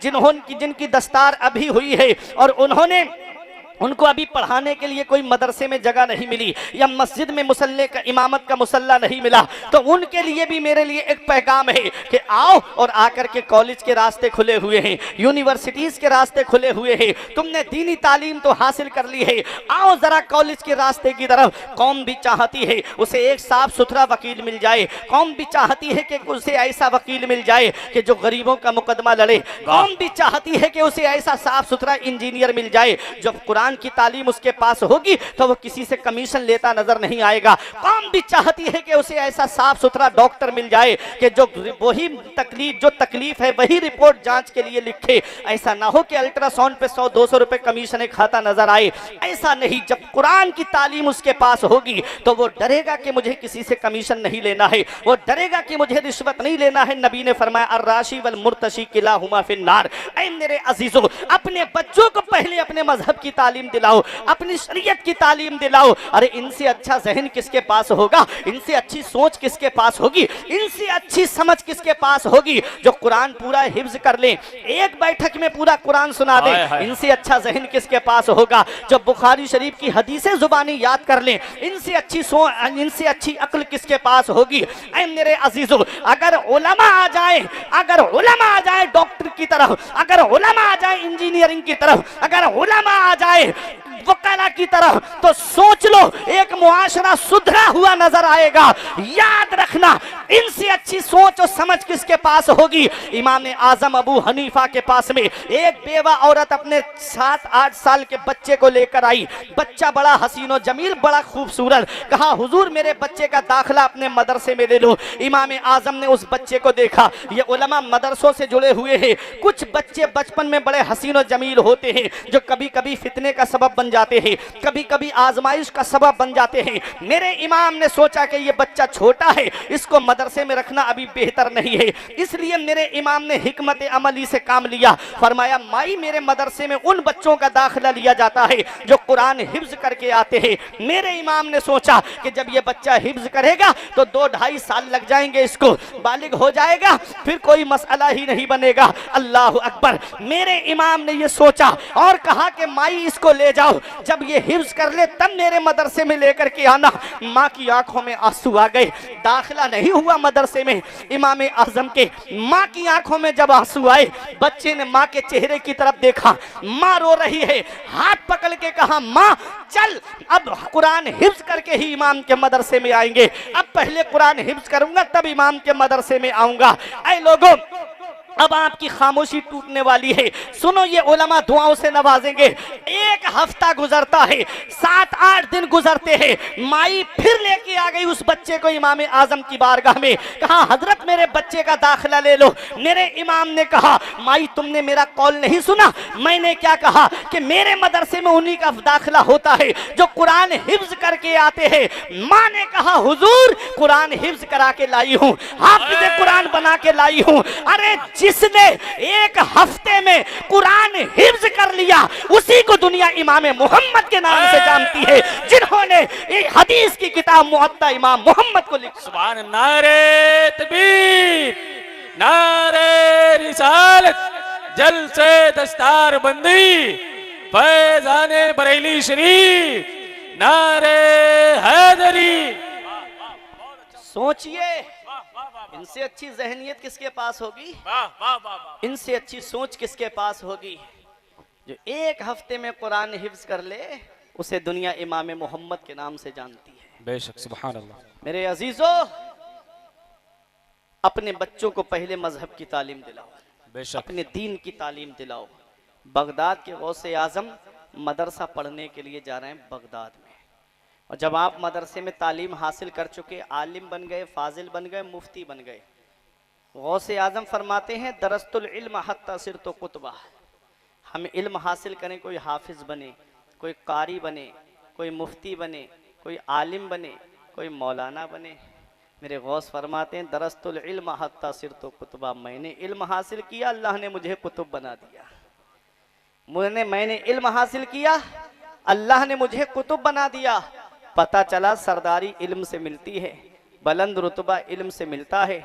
जिनकी दस्तार अभी हुई है और उनको अभी पढ़ाने के लिए कोई मदरसे में जगह नहीं मिली या मस्जिद में मुसल्ले का इमामत का मुसल्ला नहीं मिला, तो उनके लिए भी मेरे लिए एक पैगाम है कि आओ और आकर के कॉलेज के रास्ते खुले हुए हैं, यूनिवर्सिटीज के रास्ते खुले हुए हैं। तुमने दीनी तालीम तो हासिल कर ली है, आओ जरा कॉलेज के रास्ते की तरफ। कौम भी चाहती है उसे एक साफ सुथरा वकील मिल जाए, कौम भी चाहती है कि उसे ऐसा वकील मिल जाए कि जो गरीबों का मुकदमा लड़े, कौम भी चाहती है कि उसे ऐसा साफ सुथरा इंजीनियर मिल जाए जो कुरान कुरान की तालीम उसके पास होगी तो वो किसी से कमीशन लेता नजर नहीं आएगा। कौम भी चाहती है कि उसे ऐसा साफ सुथरा डॉक्टर मिल जाए कि जो वही तकलीफ है वही रिपोर्ट जांच के लिए लिखे। ऐसा ना हो कि अल्ट्रासाउंड पे 100-200 रुपए कमीशन खाता नजर आए। ऐसा नहीं, जब कुरान की तालीम उसके पास होगी तो वो डरेगा कि मुझे किसी से कमीशन नहीं लेना है, वो डरेगा कि मुझे रिश्वत नहीं लेना है। नबी ने फरमाया अर्राशी वल मुर्तशी किलाहुमा फिन्नार। ऐ मेरे अजीजों, अपने बच्चों को पहले अपने मजहब की तालीम दिलाओ, अपनी शरीयत की तालीम दिलाओ। अरे इनसे अच्छा जहन किसके पास होगा, इनसे अच्छी सोच किसके पास होगी, इनसे अच्छी समझ किसके पास होगी? जो कुरान पूरा हिफ्ज कर ले, एक बैठक में पूरा कुरान सुना दे। इनसे अच्छा जहन किसके पास होगा? जो बुखारी शरीफ की हदीसें जुबानी याद कर ले, इनसे अच्छी अक्ल किसके पास होगी? ऐ मेरे अजीजों, अगर उलमा आ जाए डॉक्टर की तरफ, अगर उलमा आ जाए इंजीनियरिंग की तरफ, अगर उलमा आ जाए वकाला की तरफ, तो सोच लो एक मुआशरा सुधरा हुआ नजर आएगा। याद रखना, इनसे अच्छी सोच और समझ किसके पास होगी? इमाम आजम अबू हनीफा के पास में एक बेवा औरत अपने 7-8 साल के बच्चे को लेकर आई। बच्चा बड़ा हसीनो जमील, बड़ा खूबसूरत। कहा हुजूर मेरे बच्चे का दाखिला अपने मदरसे में ले लो। इमाम आजम ने उस बच्चे को देखा, ये उलमा मदरसों से जुड़े हुए हैं। कुछ बच्चे बचपन में बड़े हसीनो जमील होते हैं जो कभी कभी फितने का सबब बन जाते हैं, कभी कभी आजमाइश का सबब बन जाते हैं। मेरे इमाम ने सोचा कि ये बच्चा छोटा है, इसको मदरसे में रखना अभी बेहतर नहीं है। इसलिए मेरे इमाम ने हिकमत अमली से काम लिया। फरमाया माई मेरे मदरसे में उन बच्चों का दाखिला लिया जाता है जो कुरान हिफ्ज करके आते हैं। मेरे इमाम ने सोचा कि जब ये बच्चा हिफ्ज करेगा तो 2-2.5 साल लग जाएंगे, इसको बालिग हो जाएगा, फिर कोई मसला ही नहीं बनेगा। अल्लाह अकबर। मेरे इमाम ने ये सोचा और कहा कि माई इसको ले जाओ, जब ये हिफ्ज कर ले तब मेरे मदरसे में लेकर के आना। माँ की आंखों में आंसू आ गए। दाखिला नहीं हुआ मदरसे में इमाम आजम के। माँ की आंखों में जब आंसू आए, बच्चे ने माँ के चेहरे की तरफ देखा, माँ रो रही है। हाथ पकड़ के कहा माँ चल, अब कुरान हिफ्ज करके ही इमाम के मदरसे में आएंगे। अब पहले कुरान हिफ्ज करूंगा तब इमाम के मदरसे में आऊंगा। ऐ लोगों, अब आपकी खामोशी टूटने वाली है। सुनो, ये उलमा दुआओं से नवाजेंगे। एक हफ्ता गुजरता है, 7-8 दिन गुजरते हैं। माई फिर लेके आ गई उस बच्चे को इमाम आजम की बारगाह में। कहा हजरत मेरे बच्चे का दाखिला ले लो। मेरे इमाम ने कहा माई तुमने मेरा कॉल नहीं सुना? मैंने क्या कहा कि मेरे मदरसे में उन्हीं का दाखिला होता है जो कुरान हिफ्ज करके आते हैं। माँ ने कहा हुजूर कुरान हिफ्ज करा के लाई हूँ, हाफिज कुरान बना के लाई हूँ। अरे जिसने एक हफ्ते में कुरान हिफ्ज कर लिया उसी को दुनिया इमाम मोहम्मद के नाम से जानती है, जिन्होंने एक हदीस की किताब मुअत्ता इमाम मोहम्मद को लिखा। सुभान। नारे तकबीर, नारे रिसालत, जल से दस्तार बंदी, फैजाने बरेली शरीफ, नारे हैदरी। सोचिए इनसे अच्छी जहनियत किसके पास होगी, इनसे अच्छी सोच किसके पास होगी? जो एक हफ्ते में कुरान हिफ्ज कर ले उसे दुनिया इमाम मोहम्मद के नाम से जानती है। बेशक, सुभान अल्लाह। मेरे अजीजों, अपने बच्चों को पहले मजहब की तालीम दिलाओ, बेशक, अपने दीन की तालीम दिलाओ। बगदाद के गौसे आजम मदरसा पढ़ने के लिए जा रहे हैं बगदाद में, और जब आप मदरसे में तालीम हासिल कर चुके, आलिम बन गए, फाजिल बन गए, मुफ्ती बन गए, गौसे आजम फरमाते हैं दरस्तुल इल्म हत्ता सिरतो कुतबा, हम इल्म हासिल करें, कोई हाफिज बने, कोई कारी बने, कोई मुफ्ती बने, कोई आलिम बने, कोई मौलाना बने। मेरे गौस फरमाते हैं दरस्तुल इल्म हत्ता सिरतो कुतबा, मैंने इल्म हासिल किया, अल्लाह ने मुझे कुतुब बना दिया। मैंने इल्म हासिल किया, अल्लाह ने मुझे कुतुब बना दिया। पता चला सरदारी इल्म से मिलती है, बुलंद रुतबा इल्म से मिलता है,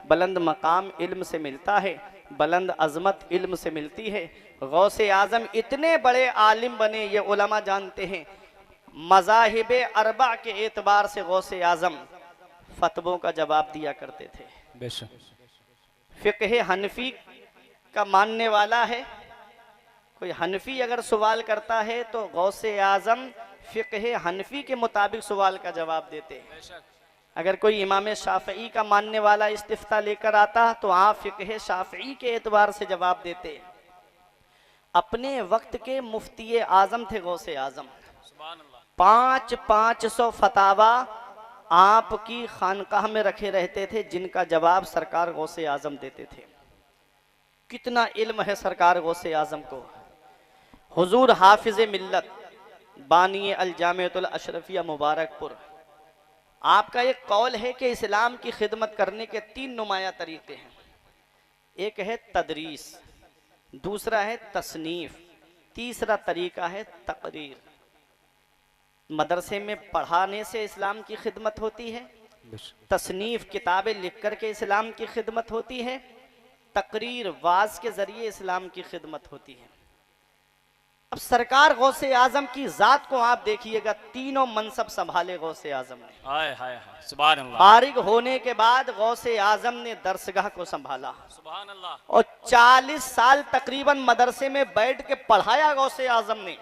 बुलंद मकाम इल्म से मिलता है, बुलंद अजमत इल्म से मिलती है। गौसे आजम इतने बड़े आलिम बने, ये उलमा जानते हैं। मज़ाहिब अरबा के एतबार से गौसे आजम फतवों का जवाब दिया करते थे। बेशक, फ़िक़्ह हनफी का मानने वाला है, कोई हनफी अगर सवाल करता है तो गौसे आजम फ़िक़्ह हनफी के मुताबिक सवाल का जवाब देते हैं। अगर कोई इमाम शाफ़ई का मानने वाला इस्तिफ्ता लेकर आता तो आप फ़िक़्ह शाफ़ई के एतबार से जवाब देते। अपने वक्त के मुफ्ती आजम थे गौसे आजम। सुभान अल्लाह। 500 फतावा आपकी खानकाह में रखे रहते थे, जिनका जवाब सरकार गौसे आजम देते थे। कितना इल्म है सरकार गौसे आजम को। हुजूर हाफिज मिल्लत बानी अल जामिअतुल अशरफिया मुबारकपुर, आपका एक कौल है कि इस्लाम की खिदमत करने के 3 नुमाया तरीके हैं। एक है तदरीस, दूसरा है तसनीफ, तीसरा तरीका है तकरीर। मदरसे में पढ़ाने से इस्लाम की खिदमत होती है, तसनीफ किताबें लिख कर के इस्लाम की खिदमत होती है, तकरीर वाज के जरिए इस्लाम की खिदमत होती है। अब सरकार गौसे आजम की जात को आप देखिएगा, तीनों मनसब संभाले गौसे आजम ने। हाय हाय हाय, सुभान अल्लाह। फारिग होने के बाद गौसे आजम ने दरसगाह को संभाला सुभान अल्लाह। और 40 साल तकरीबन मदरसे में बैठ के पढ़ाया गौसे आजम ने।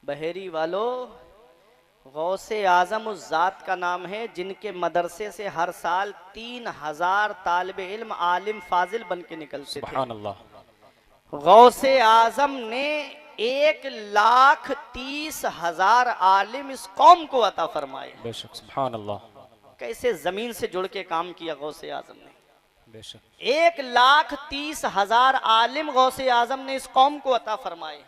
बहेरी वालों, गौसे आजम उस जात का नाम है जिनके मदरसे से हर साल 3000 तालिबे इल्म आलिम फाजिल बन के निकलते थे। सुभान अल्लाह। गौसे आजम ने 1,30,000 आलिम इस कौम को अता फरमाए। बेशक, सुभान अल्लाह। कैसे जमीन से जुड़ के काम किया गौसे आजम ने। बेशक, 1,30,000 आलिम गौसे आजम ने इस कौम को अता फरमाए।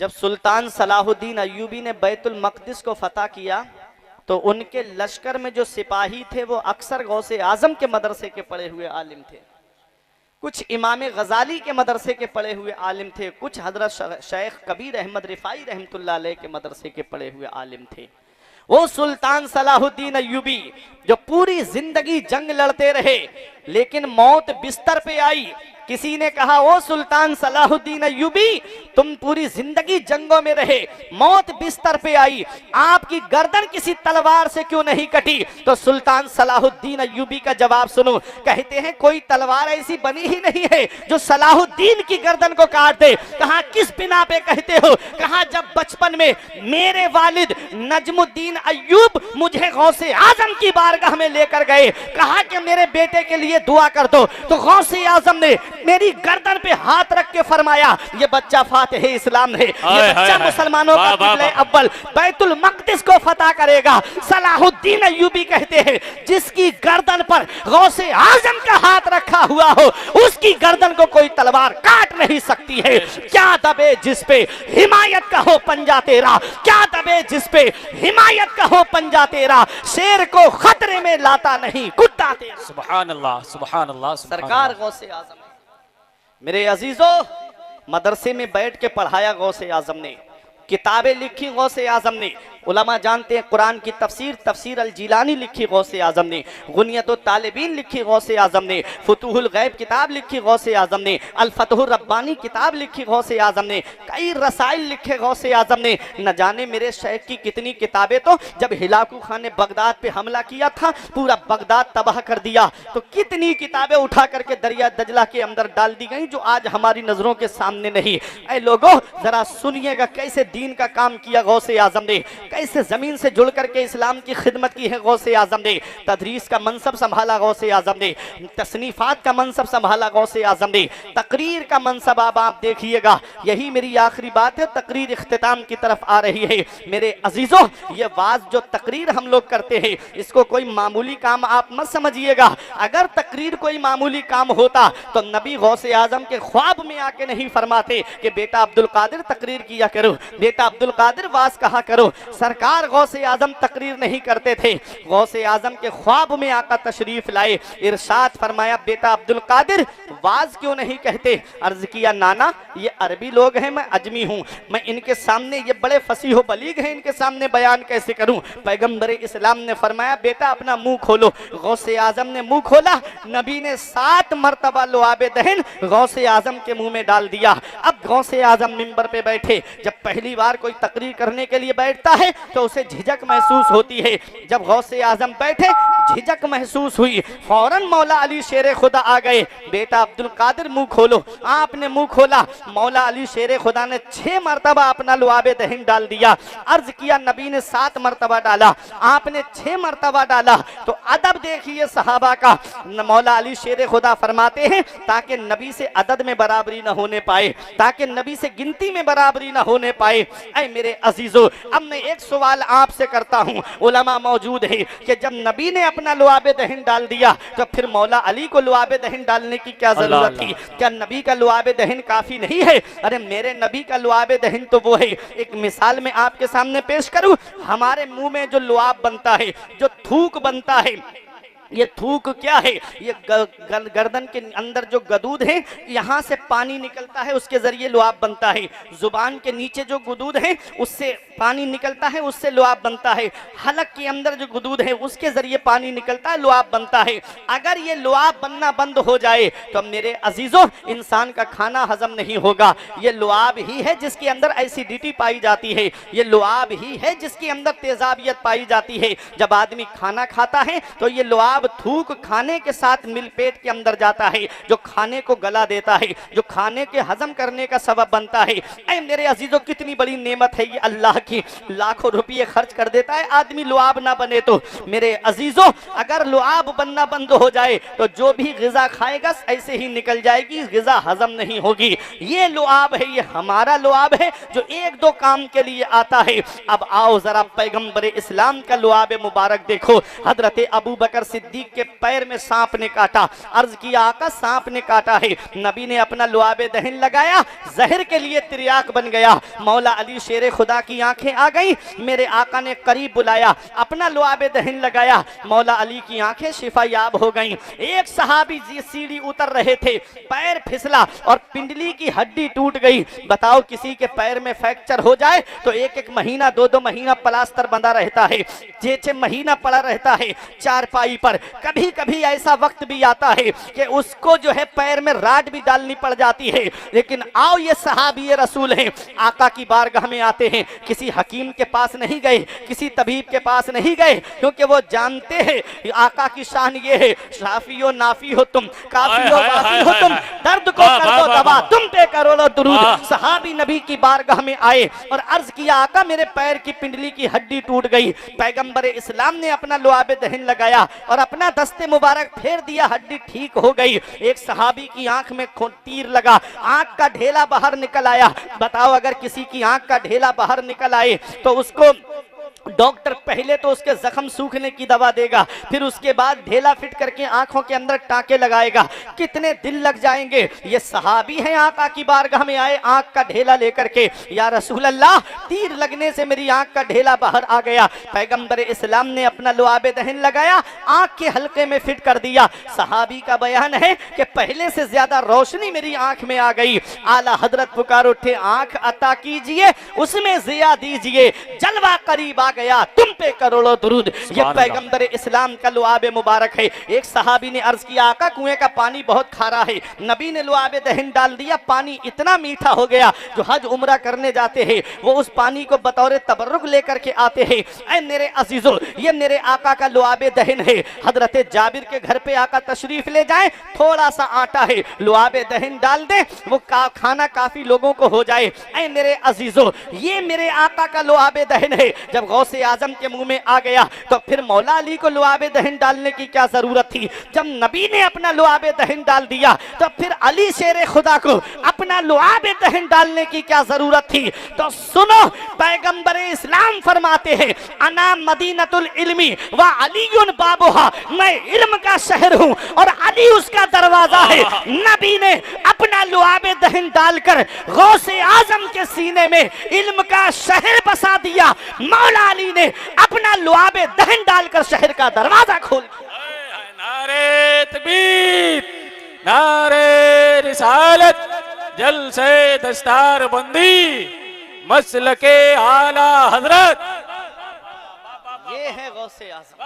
जब सुल्तान सलाहुद्दीन अय्यूबी ने बैतुल मक़दिस को फतह किया तो उनके लश्कर में जो सिपाही थे वो अक्सर गौसे आजम के मदरसे के पढ़े हुए आलिम थे। कुछ इमाम गजाली के मदरसे के पढ़े हुए आलिम थे, कुछ हजरत शेख कबीर अहमद रिफाई रहमतुल्लाह अलैह के मदरसे के पढ़े हुए आलिम थे। वो सुल्तान सलाहुद्दीन अय्यूबी जो पूरी जिंदगी जंग लड़ते रहे, लेकिन मौत बिस्तर पे आई। किसी ने कहा, ओ सुल्तान सलाहुद्दीन अय्यूबी, तुम पूरी जिंदगी जंगों में रहे, मौत बिस्तर पे आई, आपकी गर्दन किसी तलवार से क्यों नहीं कटी? तो सुल्तान सलाहुद्दीन अय्यूबी का जवाब सुनो। कहते हैं, कोई तलवार ऐसी बनी ही नहीं है जो सलाहुद्दीन की गर्दन को काट दे। कहा, किस बिना पे कहते हो? कहा, जब बचपन में मेरे वालिद नजमुद्दीन अय्यूब मुझे गौसे आजम की बारगाह में लेकर गए, कहा कि मेरे बेटे के लिए दुआ कर दो, तो गौसे आजम ने मेरी गर्दन पे हाथ रख के फरमाया, ये बच्चा फातिह इस्लाम है, ये बच्चा मुसलमानों का किबला अव्वल बैतुल मक़दिस को फतह करेगा। सलाहुद्दीन अय्यूबी कहते हैं, जिसकी गर्दन पर गौसे आजम का हाथ रखा हुआ हो, उसकी गर्दन को कोई तलवार काट नहीं सकती है। क्या दबे जिस पे हिमायत का हो पंजा तेरा, क्या दबे जिस पे हिमायत का हो पंजा तेरा, शेर को खतरे में लाता नहीं कुत्ता तेरा। सुभान अल्लाह, सुभान अल्लाह। सरकार गौसे आजम है। मेरे अजीजों, मदरसे में बैठ के पढ़ाया गौसे आजम ने, किताबें लिखी गौसे आजम ने। उलमा जानते हैं, कुरान की तफसीर, तफसीर अल जिलानी लिखी गौसे आजम ने, गुनियत तालिबीन लिखी गौसे आजम ने, फुतूहुल गैब किताब लिखी गौसे आजम ने, अल फतहुर रब्बानी किताब लिखी गौसे आजम ने, कई रसाइल लिखे गौसे आजम ने। न जाने मेरे शेख की कितनी किताबें, तो जब हिलाकू खान ने बगदाद पे हमला किया था, पूरा बगदाद तबाह कर दिया, तो कितनी किताबें उठा करके दरिया दजला के अंदर डाल दी गई, जो आज हमारी नजरों के सामने नहीं। ऐ लोगों, जरा सुनिएगा कैसे दीन का काम किया गौसे आजम ने, कैसे जमीन से जुड़ करके इस्लाम की खिदमत की है गौसे आजम ने। तदरीस का मनसब संभाला गौसे आजम ने, तसनीफात का मनसब संभाला गौसे आजम ने, तकरीर का मनसब आप देखिएगा। यही मेरी आखिरी बात है, तकरीर इख्तिताम की तरफ आ रही है। मेरे अजीजों, ये वाज जो तकरीर हम लोग करते हैं, इसको कोई मामूली काम आप मत समझिएगा। अगर तकरीर कोई मामूली काम होता तो नबी गौसे आजम के ख्वाब में आके नहीं फरमाते कि बेटा अब्दुल कादिर तकरीर किया करो, बेटा अब्दुल कादिर वाज कहा करो। सरकार गौसे आजम तकरीर नहीं करते थे, गौसे आजम के ख्वाब में आका तशरीफ लाए, इरशाद फरमाया, बेटा अब्दुल कादिर वाज क्यों नहीं कहते? अर्ज किया, नाना ये अरबी लोग हैं, मैं अजमी हूँ, मैं इनके सामने, ये बड़े फसीह बलीग हैं, इनके सामने बयान कैसे करूँ? पैगम्बर इस्लाम ने फरमाया, बेटा अपना मुंह खोलो। गौसे आजम ने मुंह खोला, नबी ने 7 मरतबा लुआबे दहन गौसे आजम के मुंह में डाल दिया। अब गौसे आजम मिंबर पे बैठे, जब पहली बार कोई तकरीर करने के लिए बैठता है तो उसे झिझक महसूस होती है। जब गौसे आजम बैठे, झिझक महसूस हुई, फौरन मौला अली शेर खुदा आ गए। बेटा अब्दुल कादिर मुंह खोलो। आपने मुंह खोला, मौला अली शेर खुदा ने 6 मरतबा अपना लुआबे दहन डाल दिया। अर्ज किया, नबी ने 7 मरतबा डाला, आपने 6 मरतबा डाला। तो अदब देखिए सहाबा का। मौला अली शेर खुदा फरमाते हैं ताकि नबी से अदद में बराबरी न होने पाए, ताकि नबी से गिनती में बराबरी न होने पाए। ऐ मेरे अजीजों, अब मैं एक सवाल आपसे करता हूँ, उलमा मौजूद है, कि जब नबी ने अपना लुआबे दहन डाल दिया तो फिर मौला अली को लुआबे दहन डालने की क्या जरूरत थी? क्या नबी का लुआबे दहन काफी नहीं है? अरे मेरे नबी का लुआबे दहन तो वो है। एक मिसाल में आपके सामने पेश करूं, हमारे मुंह में जो लुआब बनता है, जो थूक बनता है, ये थूक क्या है? ये गर्दन के अंदर जो गदूद है, यहाँ से पानी निकलता है, उसके जरिए लुआब बनता है। जुबान के नीचे जो गदूद है उससे पानी निकलता है, उससे लुआब बनता है। हलक के अंदर जो गदूद है उसके जरिए पानी निकलता है, लुआब बनता है। अगर ये लुआब बनना बंद हो जाए तो मेरे अजीजों, इंसान का खाना हजम नहीं होगा। ये लुआब ही है जिसके अंदर एसिडिटी पाई जाती है, ये लुआब ही है जिसके अंदर तेजाबियत पाई जाती है। जब आदमी खाना खाता है तो ये लुआब थूक खाने के साथ मिल पेट के अंदर जाता है, जो खाने को गला देता है, जो खाने के हजम करने का सबब बनता है। ऐ मेरे अजीजों, कितनी बड़ी नेमत है ये अल्लाह की। लाखों रुपये खर्च कर देता है आदमी लुआब ना बने तो। मेरे अजीजों, अगर लुआब बनना बंद हो जाए तो जो भी गिजा खाएगा ऐसे ही निकल जाएगी, गिजा हजम नहीं होगी। ये लुआब है, ये हमारा लुआब है जो 1-2 काम के लिए आता है। अब आओ जरा पैगंबर इस्लाम का लुआब मुबारक देखो। हजरत अबू बकर सिद्दीक के पैर में सांप ने काटा। अर्ज किया, आका सांप ने काटा है। नबी ने अपना लुआबे दहन लगाया, जहर के लिए तिर्याक बन गया। मौला अली शेर खुदा की आंखें आ गई। मेरे आका ने करीब बुलाया, अपना लुआबे दहन लगाया, मौला अली की आंखें शिफायाब हो गईं। एक सहाबी जी सीढ़ी उतर रहे थे, पैर फिसला और पिंडली की हड्डी टूट गई। बताओ, किसी के पैर में फ्रैक्चर हो जाए तो 1-1 महीना 2-2 महीना प्लास्टर बंधा रहता है, 6-6 महीना पड़ा रहता है चारपाई पर। कभी कभी ऐसा वक्त भी आता है कि उसको जो है पैर में राड भी डालनी पड़ जाती है। लेकिन आओ, ये सहाबी रसूल हैं, आका की बारगाह में आते हैं, किसी हकीम के पास नहीं गए, किसी तबीब के पास नहीं गए, क्योंकि वो जानते हैं आका की शान ये है, शाफी हो नाफी हो तुम, काफी हो वाफी हो तुम, दर्द को कर दो दवा, तुम पे करो लो दुरूद। सहाबी नबी की बारगाह में आए और अर्ज किया, आका मेरे पैर की पिंडली की हड्डी टूट गई। पैगंबर इस्लाम ने अपना लुआबे दहन लगाया और अपना दस्ते मुबारक फेर दिया, हड्डी ठीक हो गई। एक सहाबी की आंख में तीर लगा, आंख का ढेला बाहर निकल आया। बताओ, अगर किसी की आंख का ढेला बाहर निकल आए तो उसको डॉक्टर पहले तो उसके जख्म सूखने की दवा देगा, फिर उसके बाद ढेला फिट करके आंखों के अंदर टांके लगाएगा। कितने दिन लग जाएंगे। ये सहाबी हैं, आका की बारगाह में आए आंख का ढेला लेकर के, या रसूल अल्लाह, तीर लगने से मेरी आंख का ढेला बाहर आ गया। पैगंबर इस्लाम ने अपना लुआबे दहन लगाया, आंख के हल्के में फिट कर दिया। सहाबी का बयान है कि पहले से ज्यादा रोशनी मेरी आंख में आ गई। आला हजरत पुकार उठे, आंख अता कीजिए, उसमें जिया दीजिए, जलवा करीब आ गया, तुम पे करोड़ों दुरूद। ये पैगंबर इस्लाम का लुआबे मुबारक है। एक सहाबी ने अर्ज किया, आका कुएं का पानी बहुत खारा है। नबी ने लुआबे दहन डाल दिया, पानी इतना मीठा हो गया, जो हज उम्रा करने जाते हैं वो उस पानी को बतौर तबर्रुक लेकर के आते हैं। ऐ मेरे अजीजों, ये मेरे आका का लुआबे दहन है। हजरत जाबिर के घर पे आका तशरीफ ले जाए, थोड़ा सा आटा है, लुआबे दहन डाल दे, वो खाना काफी लोगों को हो जाए। ऐ मेरे अजीजों, ये मेरे आका का लुआबे दहन है। जब गौसे आजम के मुंह में आ गया तो फिर मौला अली को लुआबे दहन डालने की क्या जरूरत थी? जब नबी ने अपना लुआबे दहन डाल दिया तो फिर अली शेर खुदा को अपना लुआबे दहन डालने की क्या जरूरत थी? तो सुनो, पैगंबर इस्लाम फरमाते हैं, अना मदीनतुल इल्मी व अलीयुन बाबुहा, मैं इल्म का शहर हूं और अली उसका दरवाजा है। नबी ने अपना लुआबे दहन डालकर गौसे आजम के सीने में इल्म का शहर बसा दिया। मौला अली ने अपना लुआबे दहन डालकर शहर का दरवाजा खोल दिया। नारे तकबीर, नारे रिसालत, जल से दस्तार बंदी, मसलके आला हजरत। ये है गौसे आजम।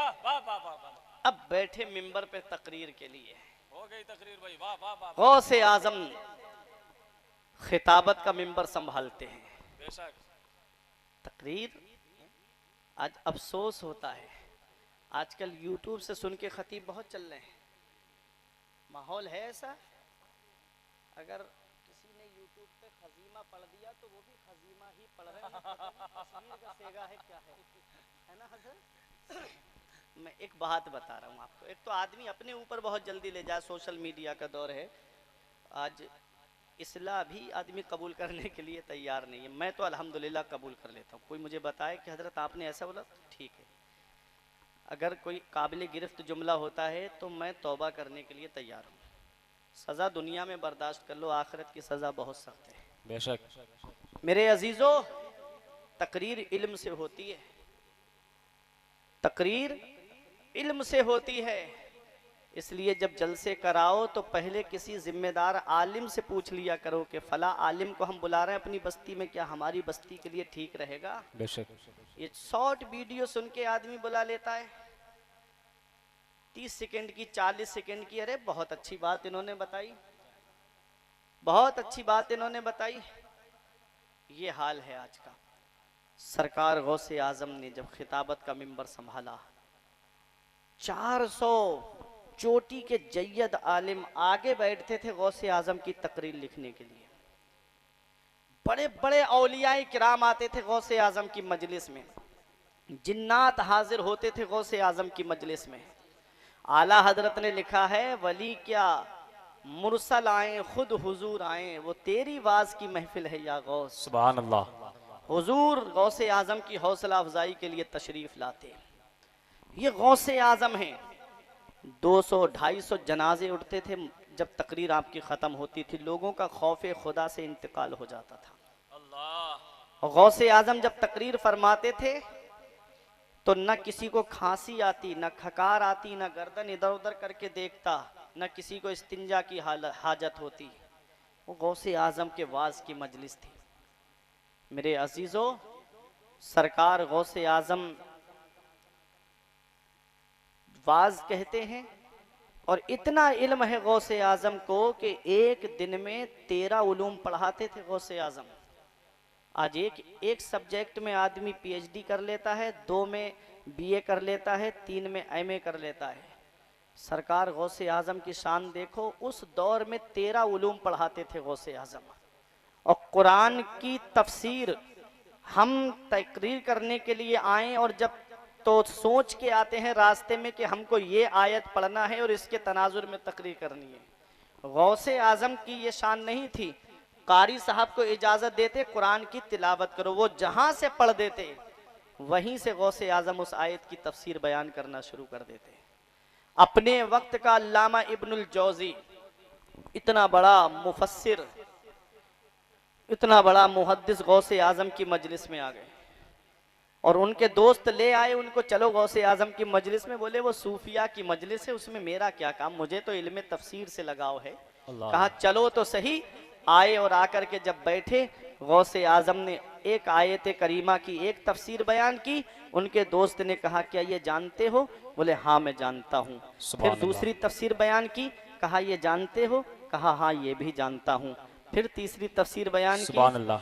अब बैठे मिंबर पे तकरीर के लिए। हो गई तकरीर भाई, वाह वाह वाह। गौसे आजम खिताबत का मिंबर संभालते हैं। बेशक। तकरीर, आज अफसोस होता है आजकल यूट्यूब से सुन के खतीब बहुत चल रहे हैं, माहौल है ऐसा। अगर किसी ने यूट्यूब पे खजीमा पढ़ दिया तो वो भी खजीमा ही पढ़ रहे हैं, तस्वीर का सेगा है क्या है ना हजरत। मैं एक बात बता रहा हूँ आपको, एक तो आदमी अपने ऊपर बहुत जल्दी ले जाए, सोशल मीडिया का दौर है आज, इस्लाह भी आदमी कबूल करने के लिए तैयार नहीं है। मैं तो अल्हम्दुलिल्लाह कबूल कर लेता हूँ। कोई मुझे बताए कि हजरत आपने ऐसा बोला, ठीक है। अगर कोई काबिल गिरफ्त जुमला होता है तो मैं तौबा करने के लिए तैयार हूँ। सज़ा दुनिया में बर्दाश्त कर लो, आखिरत की सज़ा बहुत सख्त है। बेशक मेरे अजीज़ों, तकरीर इल्म से होती है, तकरीर इल्म से होती है। इसलिए जब जलसे कराओ तो पहले किसी जिम्मेदार आलिम से पूछ लिया करो कि फला आलिम को हम बुला रहे हैं अपनी बस्ती में, क्या हमारी बस्ती के लिए ठीक रहेगा। बेशक ये शॉर्ट वीडियो सुन के आदमी बुला लेता है, 30 सेकंड की, 40 सेकंड की, अरे बहुत अच्छी बात इन्होंने बताई, बहुत अच्छी बात इन्होंने बताई। ये हाल है आज का। सरकार गौसे आजम ने जब खिताबत का मिंबर संभाला, 400 चोटी के जय्यद आलिम आगे बैठते थे गौसे आजम की तकरीर लिखने के लिए। बड़े बड़े औलियाए किराम आते थे गौसे आजम की मजलिस में, जिन्नात हाजिर होते थे गौसे आजम की मजलिस में। आला हजरत ने लिखा है, वली क्या मुरसल आए खुद हुजूर आए, वो तेरी वाज की महफिल है या गौस। सुभान अल्लाह। हुजूर गौसे आजम की हौसला अफजाई के लिए तशरीफ लाते। ये गौसे आजम हैं। 200-250 जनाजे उठते थे जब तकरीर आपकी ख़त्म होती थी, लोगों का खौफ खुदा से इंतकाल हो जाता था। अल्लाह। गौसे आजम जब तकरीर फरमाते थे तो न किसी को खांसी आती, न खकार आती, न गर्दन इधर उधर करके देखता, न किसी को इस्तिंजा की हाजत होती। वो गौसे आजम के वाज की मजलिस थी। मेरे अजीज़ों, सरकार गौसे आजम वाज कहते हैं, और इतना इल्म है गौसे आजम को कि एक दिन में 13 उलूम पढ़ाते थे गौसे आजम। आज एक सब्जेक्ट में आदमी पीएचडी कर लेता है, 2 में बीए कर लेता है, 3 में एमए कर लेता है। सरकार गौसे आजम की शान देखो, उस दौर में 13 उलूम पढ़ाते थे गौसे आजम। और कुरान की तफसीर हम तकरीर करने के लिए आए और जब तो सोच के आते हैं रास्ते में कि हमको ये आयत पढ़ना है और इसके तनाजुर में तकरीर करनी है। गौसे आजम की ये शान नहीं थी, कारी साहब को इजाज़त देते कुरान की तिलावत करो, वो जहाँ से पढ़ देते वहीं से गौसे आजम उस आयत की तफसीर बयान करना शुरू कर देते। अपने वक्त का अल्लामा इब्नुल जौज़ी, इतना बड़ा मुफस्सिर, इतना बड़ा मुहद्दिस गौसे आजम की मजलिस में आ गए और उनके दोस्त ले आए उनको, चलो गौसे आजम की मजलिस में। बोले वो सूफिया की मजलिस है, उसमें मेरा क्या काम, मुझे तो इल्म तफसीर से लगाव है। कहा चलो तो सही। आए और आकर के जब बैठे, गौसे आजम ने एक आयत करीमा की एक तफसीर बयान की। उनके दोस्त ने कहा क्या ये जानते हो? बोले हाँ मैं जानता हूँ। फिर दूसरी तफसीर बयान की, कहा ये जानते हो? कहा हाँ ये भी जानता हूँ। फिर तीसरी तफसीर बयान की,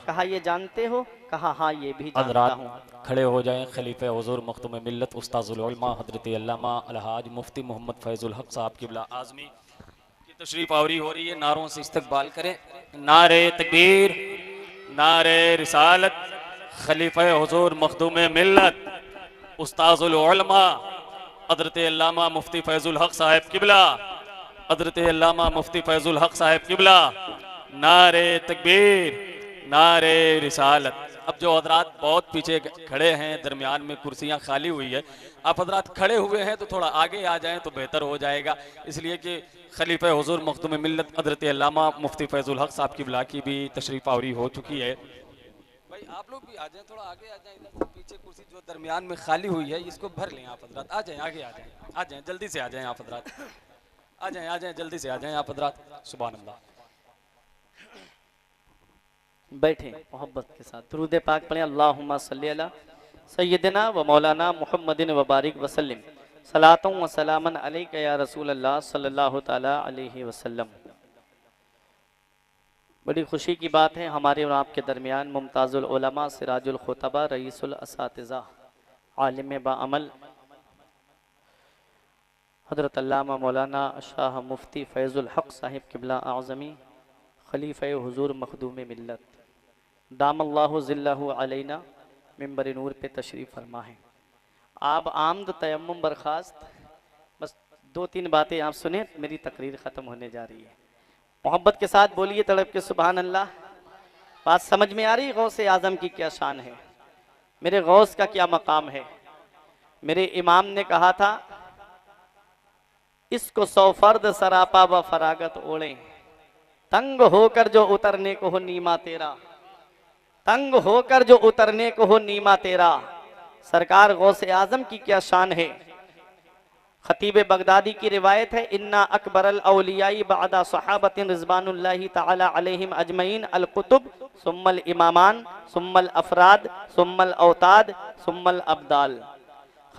कहा ये जानते हो? कहा हाँ ये भी जानता हूँ। खड़े हो जाएं खलीफे हुजूर मखदूम मिल्लत उस्ताजुल उलमा हजरत अल्लामा अलहाज मुफ्ती मोहम्मद फैजुल हक साहब किबला आज़मी की तशरीफ आवरी हो रही है। नारों से इस्तकबाल करें। नारे तकबीर, नारे रिसालत, खलीफे हुजूर मखदूम मिल्लत उस्ताजुल उलमा हजरत अल्लामा मुफ्ती फैजुल हक साहब किबला, हजरत अल्लामा मुफ्ती फैजुल हक साहब किबला। नारे तकबीर, नारे रिसालत। अब जो हजरात बहुत पीछे खड़े हैं, दरमियान में कुर्सियां खाली हुई है, आप हजरात खड़े हुए हैं तो थोड़ा आगे आ जाएं तो बेहतर हो जाएगा, इसलिए कि खलीफा हुजूर मखदूम मिल्लत हजरत अल्लामा मुफ्ती फैजुल हक साहब की बिला की भी तशरीफ आवरी हो चुकी है। भाई आप लोग भी आ जाएं, थोड़ा आगे आ जाएं। इधर से पीछे कुर्सी जो दरमियान में खाली हुई है इसको भर लें आप हजरात। आ जाएं, आगे आ जाएं, आ जाएं, जल्दी से आ जाएं आप हजरात, आ जाएं, आ जाएं, जल्दी से आ जाएं आप हजरात। सुभान अल्लाह। बैठे मोहब्बत के साथ दुरूद पाक पढ़ें। अल्लाहुम्मा सल्ली अला सय्यदना व मौलाना मुहम्मदिन व बारिक वसल्लम सलातुम व सलामन अलैका या रसूल अल्लाह सल्लल्लाहु ताला अलैहि वसल्लम। बड़ी खुशी की बात है, हमारे और आपके दरमियान मुमताजुल उलमा, सिराजुल खुतबा, रईसुल असातिज़ा, आलिम बाअमल हज़रत अल्लामा मौलाना शाह मुफ्ती फैज़ुल हक़ साहिब क़िबला आज़मी खलीफ़े हुज़ूर मखदूम मिल्लत दामल्लाहु ज़िल्लहु अलैना मिंबर नूर पे तशरीफ़ फरमा है। आप आमद तयम्मुम बर्खास्त, बस 2-3 बातें आप सुने, मेरी तकरीर ख़त्म होने जा रही है। मोहब्बत के साथ बोलिए तड़प के सुभान अल्लाह। बात समझ में आ रही? गौसे आज़म की क्या शान है, मेरे गौस का क्या मकाम है। मेरे इमाम ने कहा था, इसको 100 फर्द सरापा व फरागत ओढ़े, तंग होकर जो उतरने को हो नीमा तेरा, तंग होकर जो उतरने को हो नीमा तेरा। सरकार गौसे आजम की क्या शान है। खतीब बगदादी की रिवायत है, इन्ना अकबरल औलियाई बादा सहाबतिन रिज़वानुल्लाहि तआला अलैहिम अजमईन अल कुतुब सुम्मल इमामान सुम्मल अफराद सुम्मल औताद सुम्मल अब्दाल।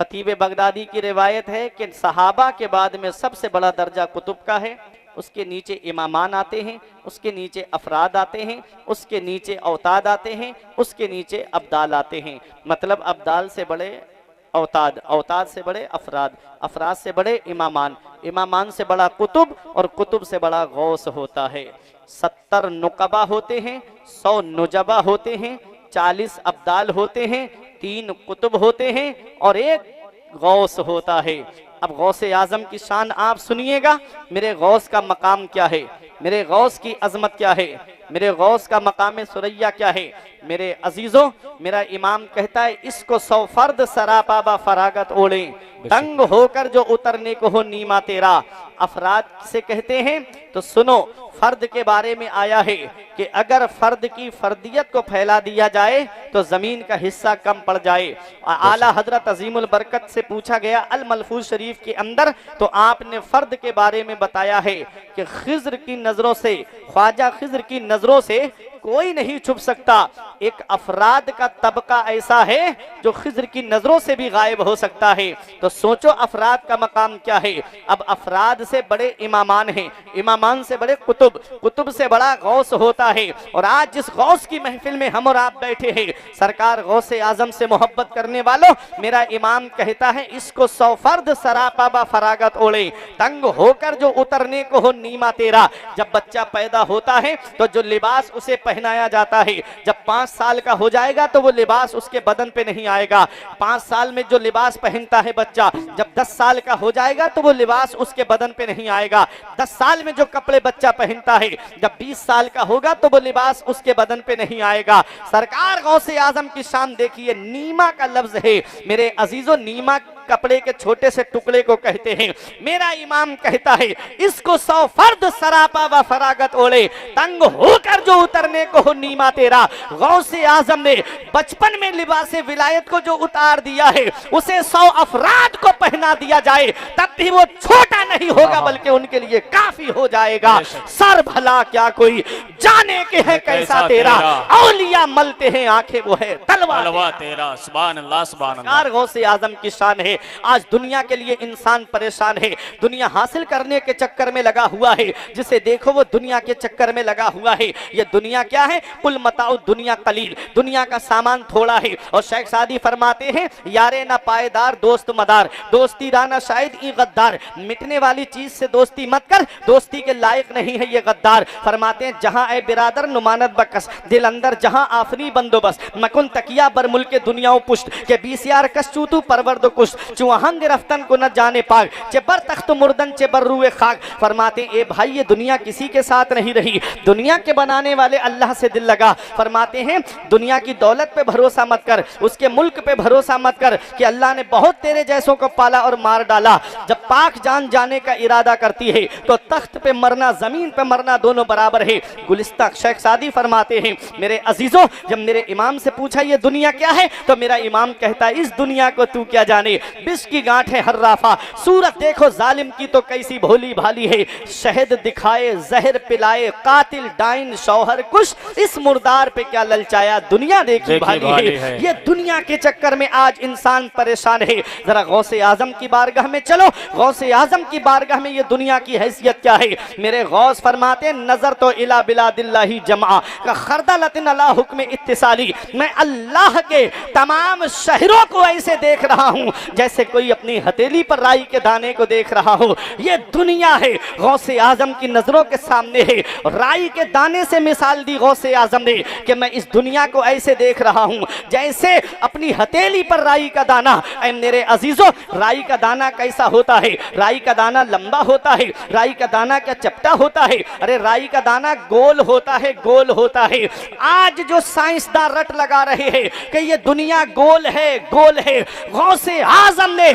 खतीब बगदादी की रिवायत है कि सहाबा के बाद में सबसे बड़ा दर्जा कुतुब का है, उसके नीचे इमामान आते हैं, उसके नीचे अफराद आते हैं, उसके नीचे औताद आते हैं, उसके नीचे अब्दाल आते हैं। मतलब अब्दाल से बड़े औताद, औताद से बड़े अफराद, अफराद से बड़े इमामान, इमामान से बड़ा कुतुब और कुतुब से बड़ा गौस होता है। 70 नुकबा होते हैं, 100 नुजबा होते हैं, 40 अब्दाल होते हैं, 3 कुतुब होते हैं और 1 गौस होता है। अब गौसे आजम की शान आप सुनिएगा, मेरे गौस का मकाम क्या है, मेरे गौस की अजमत क्या है, मेरे गौस का मकाम सुरैया क्या है। मेरे अजीजों, मेरा इमाम कहता है, इसको 100 फर्द सरापा व फरागत ओढ़े, तंग होकर जो उतरने को हो नीमा तेरा। अफराद से कहते हैं तो सुनो, फर्द के बारे में आया है कि अगर फर्द की फर्दियत को फैला दिया जाए तो जमीन का हिस्सा कम पड़ जाए। आला हजरत अजीमुल बरकत से पूछा गया अल मलफूज शरीफ के अंदर, तो आपने फर्द के बारे में बताया है कि खिज्र की नजरों से, ख्वाजा खिज्र की नजरों से कोई नहीं छुप सकता। एक अफराद का तबका ऐसा है जो खिज्र की नजरों से भी गायब हो सकता है। तो सोचो अफराद का मकाम क्या है। अब अफराद से बड़े इमामान हैं, इमामान से बड़े कुतुब, कुतुब से बड़ा गौस होता है। और आज जिस गौस की महफिल में हम और आप बैठे हैं, सरकार गौसे आजम से मोहब्बत करने वालों, मेरा इमाम कहता है, इसको 100 फर्द सरापा व फरागत ओढ़े, तंग होकर जो उतरने को हो नीमा तेरा। जब बच्चा पैदा होता है तो जो लिबास उसे पहनाया जाता है, जब 5 साल का हो जाएगा तो वो लिबास उसके बदन पे नहीं आएगा। 5 साल में जो लिबास पहनता है बच्चा, जब 10 साल का हो जाएगा तो वो लिबास उसके बदन पे नहीं आएगा। 10 साल में जो कपड़े बच्चा पहनता है, जब 20 साल का होगा तो वो लिबास उसके बदन पे नहीं आएगा। सरकार गौसे आजम की शान देखिए, नीमा का लफ्ज है। मेरे अजीजों, नीमा कपड़े के छोटे से टुकड़े को कहते हैं। मेरा इमाम कहता है, इसको 100 फर्द सरापा व फरागत ओढ़े, तंग होकर जो उतरने को हो नीमा तेरा। गौसे आजम ने बचपन में लिबासे विलायत को जो उतार दिया है, उसे 100 अफराद को पहना दिया जाए तब भी वो छोटा नहीं होगा, बल्कि उनके लिए काफी हो जाएगा। सर भला क्या कोई जाने के है कैसा तेरा, औलिया मलते हैं आंखें वो है तलवा तेरा। सुभान अल्लाह, सुभान अल्लाह। गौसे आजम की शान है। आज दुनिया के लिए इंसान परेशान है, दुनिया हासिल करने के चक्कर में लगा हुआ है। जिसे देखो वो दुनिया के चक्कर में लगा हुआ है। ये दुनिया क्या है? कुल मताउ दुनिया कलील, दुनिया का सामान थोड़ा है। और शेख सादी फरमाते हैं, यारे ना पायदार दोस्त मदार, दोस्ती राना शायद ई गद्दार। मिटने वाली चीज से दोस्ती मत कर, दोस्ती के लायक नहीं है ये गद्दार। फरमाते हैं, जहां ए बिरादर नुमानत बकस, दिल अंदर जहां आफरी बंदोबस्त, मकुन तकिया बर मुल्क दुनिया पुष्ट के 20 यार कश्चूतू परवरदो कुश्त, चुहंग रफ्तन को न जाने पाक, चेबर तख्त मुर्दन चेबर रूए खाक। फरमाते ए भाई, ये दुनिया किसी के साथ नहीं रही, दुनिया के बनाने वाले अल्लाह से दिल लगा। फरमाते हैं, दुनिया की दौलत पे भरोसा मत कर, उसके मुल्क पे भरोसा मत कर कि अल्लाह ने बहुत तेरे जैसों को पाला और मार डाला। जब पाक जान जाने का इरादा करती है तो तख्त पे मरना, जमीन पे मरना दोनों बराबर है। गुलिस्ता शेख सादी फरमाते हैं, मेरे अजीजों, जब मेरे इमाम से पूछा ये दुनिया क्या है, तो मेरा इमाम कहता है, इस दुनिया को तू क्या जाने, बिस की गांठ है हर्राफा, सूरत देखो जालिम की तो कैसी भोली भाली है। शहद दिखाए, जहर पिलाए, कातिल डाइन शौहर कुश, इस मुर्दार पे क्या ललचाया, दुनिया देखी भाली है। ये दुनिया के चक्कर में आज इंसान परेशान है। जरा गौसे आजम की बारगाह में चलो, गौसे आजम की बारगाह में ये दुनिया की हैसियत क्या है। मेरे गौस फरमाते, नजर तो इला बिलादिल्लाही जमा का खरदलतिन अला हुक्म इत्तिसाली, मैं अल्लाह के तमाम शहरों को ऐसे देख रहा हूं जैसे कोई अपनी हथेली पर राई के दाने को देख रहा हो। ये दुनिया है, गौसे आजम की नजरों के सामने है। राई के दाने से मिसाल दी गौसे आजम ने कि मैं इस दुनिया को ऐसे देख रहा हूं जैसे अपनी हथेली पर राई का दाना। ऐ मेरे अजीजों, राई का दाना कैसा होता है? राई का दाना लंबा होता है। राई का दाना क्या चपटा होता है? अरे राई का दाना गोल होता है, गोल होता है। आज जो साइंसदान रट लगा रहे हैं कि ये दुनिया गोल है, गोल है, गौसे आजम ने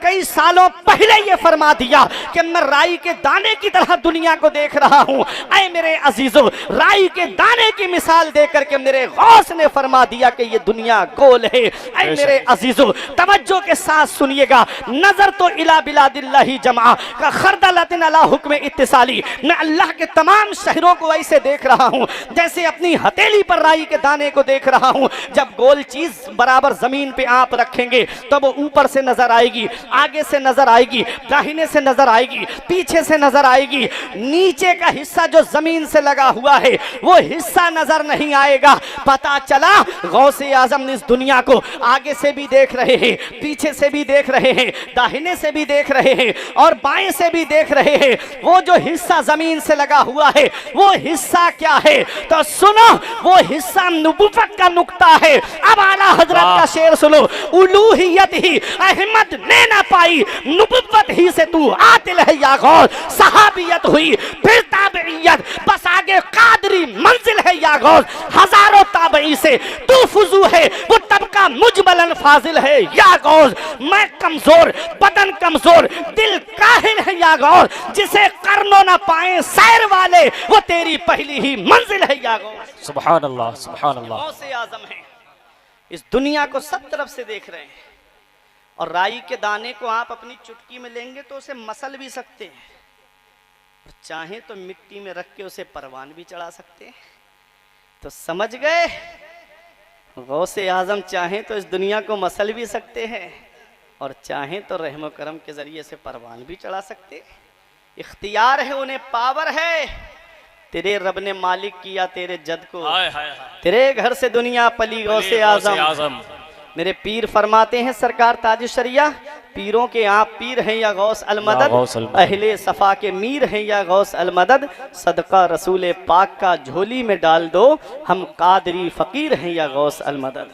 कई सालों पहले ये फरमा दिया कि मैं राई के दाने की तरह दुनिया को देख रहा हूं। ऐ मेरे अजीजों, राई के दाने की मिसाल देकर के मेरे गौस ने फरमा दिया कि ये दुनिया गोल है। ऐ मेरे अजीजों, तवज्जो के साथ सुनिएगा। नजर तो इला बिलादिल्लाही जमा का खरदलतिन अला हुक्म इत्तिसाली। मैं अल्लाह के तमाम शहरों को ऐसे देख रहा हूं जैसे अपनी हथेली पर राई के दाने को देख रहा हूं। जब गोल चीज बराबर जमीन पे आप रखेंगे तो वो ऊपर से नजर आएगी, आगे से नजर आएगी, दाहिने से नजर आएगी, पीछे से नजर आएगी। नीचे का हिस्सा जो जमीन से लगा हुआ है वो हिस्सा नजर नहीं आएगा। पता चला गौसे आजम इस दुनिया को आगे से भी देख रहे हैं, पीछे से भी देख रहे हैं, दाहिने से भी देख रहे हैं और बाएं से भी देख रहे हैं। वो जो हिस्सा जमीन से लगा हुआ है वो हिस्सा क्या है? तो सुनो, वो हिस्सा नबुव्वत का नुक्ता है। अब आला हजरत का शेर सुनो। उलूहियत ही अहमद ने ना पाई, नबुव्वत ही से तू आतिल है या गौस। सहाबियत हुई फिर ताबईयत, बस आगे कादरी मंजिल है या गौस। हजारों ताबई से तू फुजू है, वो तबका मुजबलन फाजिल है या गौस। मैं कमजोर, बदन कमजोर, दिल काहिल है या गौस। जिसे करनो ना पाए सैर वाले, वो तेरी पहली ही मंजिल है या गौस। सुभान अल्लाह, सुभान अल्लाह। गौसे आजम है, इस दुनिया को सब तरफ से देख रहे हैं। और राई के दाने को आप अपनी चुटकी में लेंगे तो उसे मसल भी सकते हैं, और चाहे तो मिट्टी में रख के उसे परवान भी चढ़ा सकते हैं। तो समझ गए, गौसे आजम चाहे तो इस दुनिया को मसल भी सकते हैं और चाहे तो रहम करम के जरिए से परवान भी चढ़ा सकते। इख्तियार है उन्हें, पावर है। तेरे रब ने मालिक किया तेरे जद को, हाय हाय हाय। तेरे घर से दुनिया पली गौसे आजम। मेरे पीर फरमाते हैं सरकार ताज शरिया, पीरों के आप पीर हैं या गौस अलमदद, अहले सफा के मीर हैं या गौस अलमदद। सदका रसूल पाक का झोली में डाल दो, हम कादरी फकीर हैं या गौस अलमदद।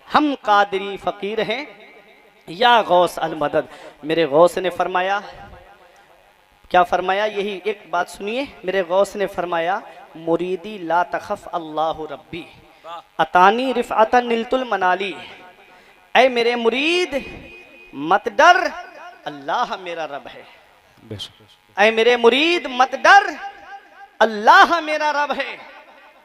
हम कादरी फकीर हैं या गौस अलमदद। मेरे गौस ने फरमाया, क्या फरमाया? यही एक बात सुनिए। मेरे गौस ने फरमाया, मुरीदी ला तखफ अल्लाह रब्बी अतानी रिफ़अतन निलतुल मनाली। ऐ मेरे मुरीद मत डर, अल्लाह मेरा रब है। ऐ मेरे मुरीद मत डर, अल्लाह मेरा रब है।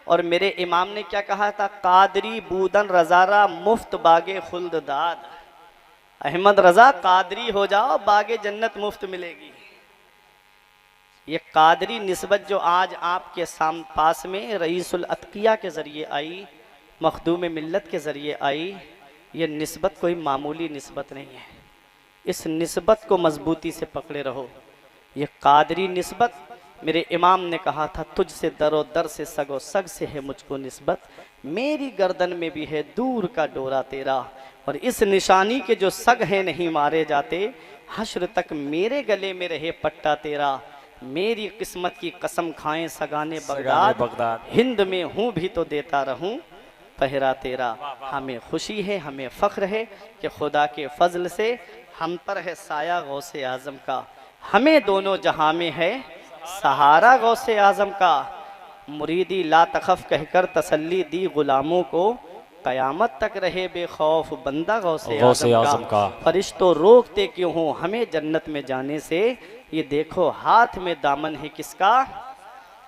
और मेरे इमाम ने क्या कहा था? कादरी बूदन रजारा मुफ्त बागे खुल्द दाद। अहमद रजा कादरी हो जाओ, बागे जन्नत मुफ्त मिलेगी। ये कादरी निस्बत जो आज आपके पास में रईसुल अतकिया के ज़रिए आई, मखदूम मिल्लत के ज़रिए आई, ये निस्बत कोई मामूली निस्बत नहीं है। इस निस्बत को मजबूती से पकड़े रहो। ये कादरी निस्बत, मेरे इमाम ने कहा था, तुझसे दरो दर से सगो सग से है मुझको निस्बत। मेरी गर्दन में भी है दूर का डोरा तेरा, और इस निशानी के जो सग हैं नहीं मारे जाते, हश्र तक मेरे गले में रहे पट्टा तेरा। मेरी किस्मत की कसम खाएं सगाने बगदाद, हिंद में हूँ भी तो देता रहूं पहरा तेरा। हमें खुशी है, हमें फ़ख्र है कि खुदा के फजल से हम पर है साया गौसे आज़म का। हमें दोनों जहां में है सहारा गौसे आज़म का। मुरीदी ला तखफ कहकर तसल्ली दी गुलामों को, कयामत तक रहे बेखौफ बंदा गौसे आज़म का। फरिश्तों रोकते क्यों हो हमें जन्नत में जाने से, ये देखो हाथ में दामन है किसका?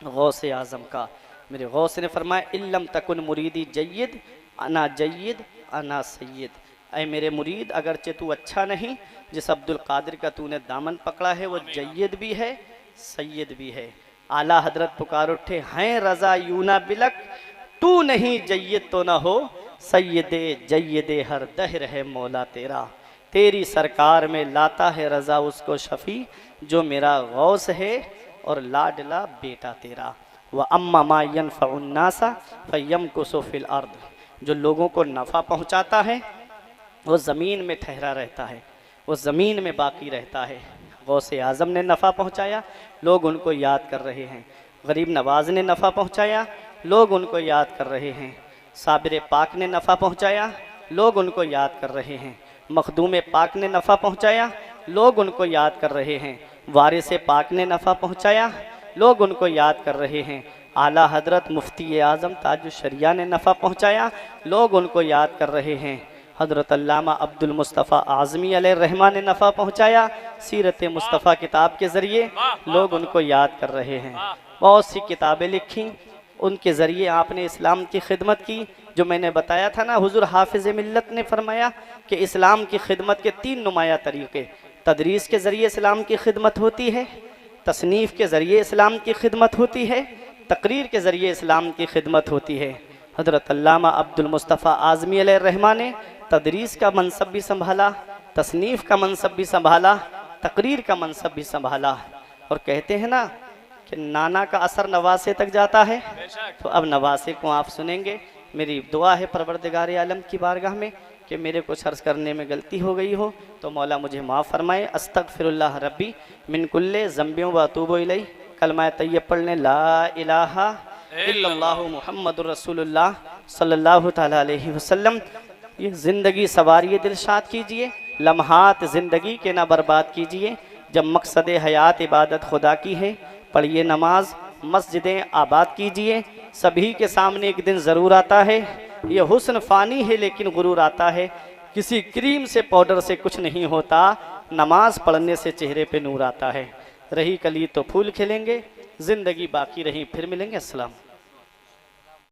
गौसे आज़म का। मेरे गौस ने फरमाया, इल्लम तकुन मुरीदी जय्यद अना जय्यद अना सय्यद। ऐ मेरे मुरीद, अगरचे तू अच्छा नहीं, जिस अब्दुल कादिर का तूने दामन पकड़ा है वो जय्यद भी है सय्यद भी है। आला हजरत पुकार उठे, हैं रजा यूना बिलक, तू नहीं जय्यद तो ना हो, सय्यदे जय्यदे हर दहर है मौला तेरा। तेरी सरकार में लाता है रजा उसको शफी, जो मेरा गौस है और लाडला बेटा तेरा। व अम्मा मा यनफ़उन्नासा फ़यमकुसु फ़िल अर्द, जो लोगों को नफ़ा पहुँचाता है वो ज़मीन में ठहरा रहता है, वो ज़मीन में बाकी रहता है। गौसे आज़म ने नफ़ा पहुँचाया, लोग उनको याद कर रहे हैं। गरीब नवाज़ ने नफ़ा पहुँचाया, लोग उनको याद कर रहे हैं। साबिर पाक ने नफ़ा पहुँचाया, लोग उनको याद कर रहे हैं। मखदूम पाक ने नफ़ा पहुँचाया, लोग उनको याद कर रहे हैं। वारिस पाक ने नफ़ा पहुँचाया, लोग उनको याद कर रहे हैं। आला हज़रत मुफ्ती आज़म ताजुश शरिया ने नफ़ा पहुँचाया, लोग उनको याद कर रहे हैं। हज़रत अल्लामा अब्दुल मुस्तफ़ा आज़मी अलैहिर्रहमा ने नफ़ा पहुँचाया, सीरत मुस्तफ़ा किताब के ज़रिए लोग उनको याद कर रहे हैं। बहुत सी किताबें लिखी, उनके ज़रिए आपने इस्लाम की खिदमत की। जो मैंने बताया था ना, हुज़ूर हाफ़िज़ मिल्लत ने फरमाया कि इस्लाम की खिदमत के 3 नुमाया तरीक़े, तदरीस के ज़रिए इस्लाम की खिदमत होती है, तसनीफ़ के ज़रिए इस्लाम की खिदमत होती है, तकरीर के ज़रिए इस्लाम की खिदमत होती है। हज़रत अल्लामा अब्दुल मुस्तफ़ा आज़मी अलैहिर्रहमा ने तदरीस का मनसब भी संभाला, तसनीफ़ का मनसब भी संभाला, तकरीर का मनसब भी संभाला। और कहते हैं ना कि नाना का असर नवासे तक जाता है, तो अब नवासे को आप सुनेंगे। मेरी दुआ है परवरदिगार आलम की बारगाह में कि मेरे कुछ अर्ज़ करने में गलती हो गई हो तो मौला मुझे माफ़ फरमाए। अस्तगफिरुल्लाह रब्बी मिन कुल्ले ज़ंबियों व अतूबु इलैह। कलमा तय्यब पढ़ने ला इलाहा इल्लल्लाहु मुहम्मदुर रसूलुल्लाह सल्लल्लाहु तआला अलैहि वसल्लम। ये ज़िंदगी सवारिए दिलशाद कीजिए, लम्हात ज़िंदगी के ना बर्बाद कीजिए। जब मकसद हयात इबादत खुदा की है, पढ़िए नमाज, मस्जिदें आबाद कीजिए। सभी के सामने एक दिन ज़रूर आता है, ये हुस्न फ़ानी है लेकिन गुरूर आता है। किसी क्रीम से पाउडर से कुछ नहीं होता, नमाज पढ़ने से चेहरे पे नूर आता है। रही कली तो फूल खिलेंगे, ज़िंदगी बाकी रही फिर मिलेंगे। अस्सलाम।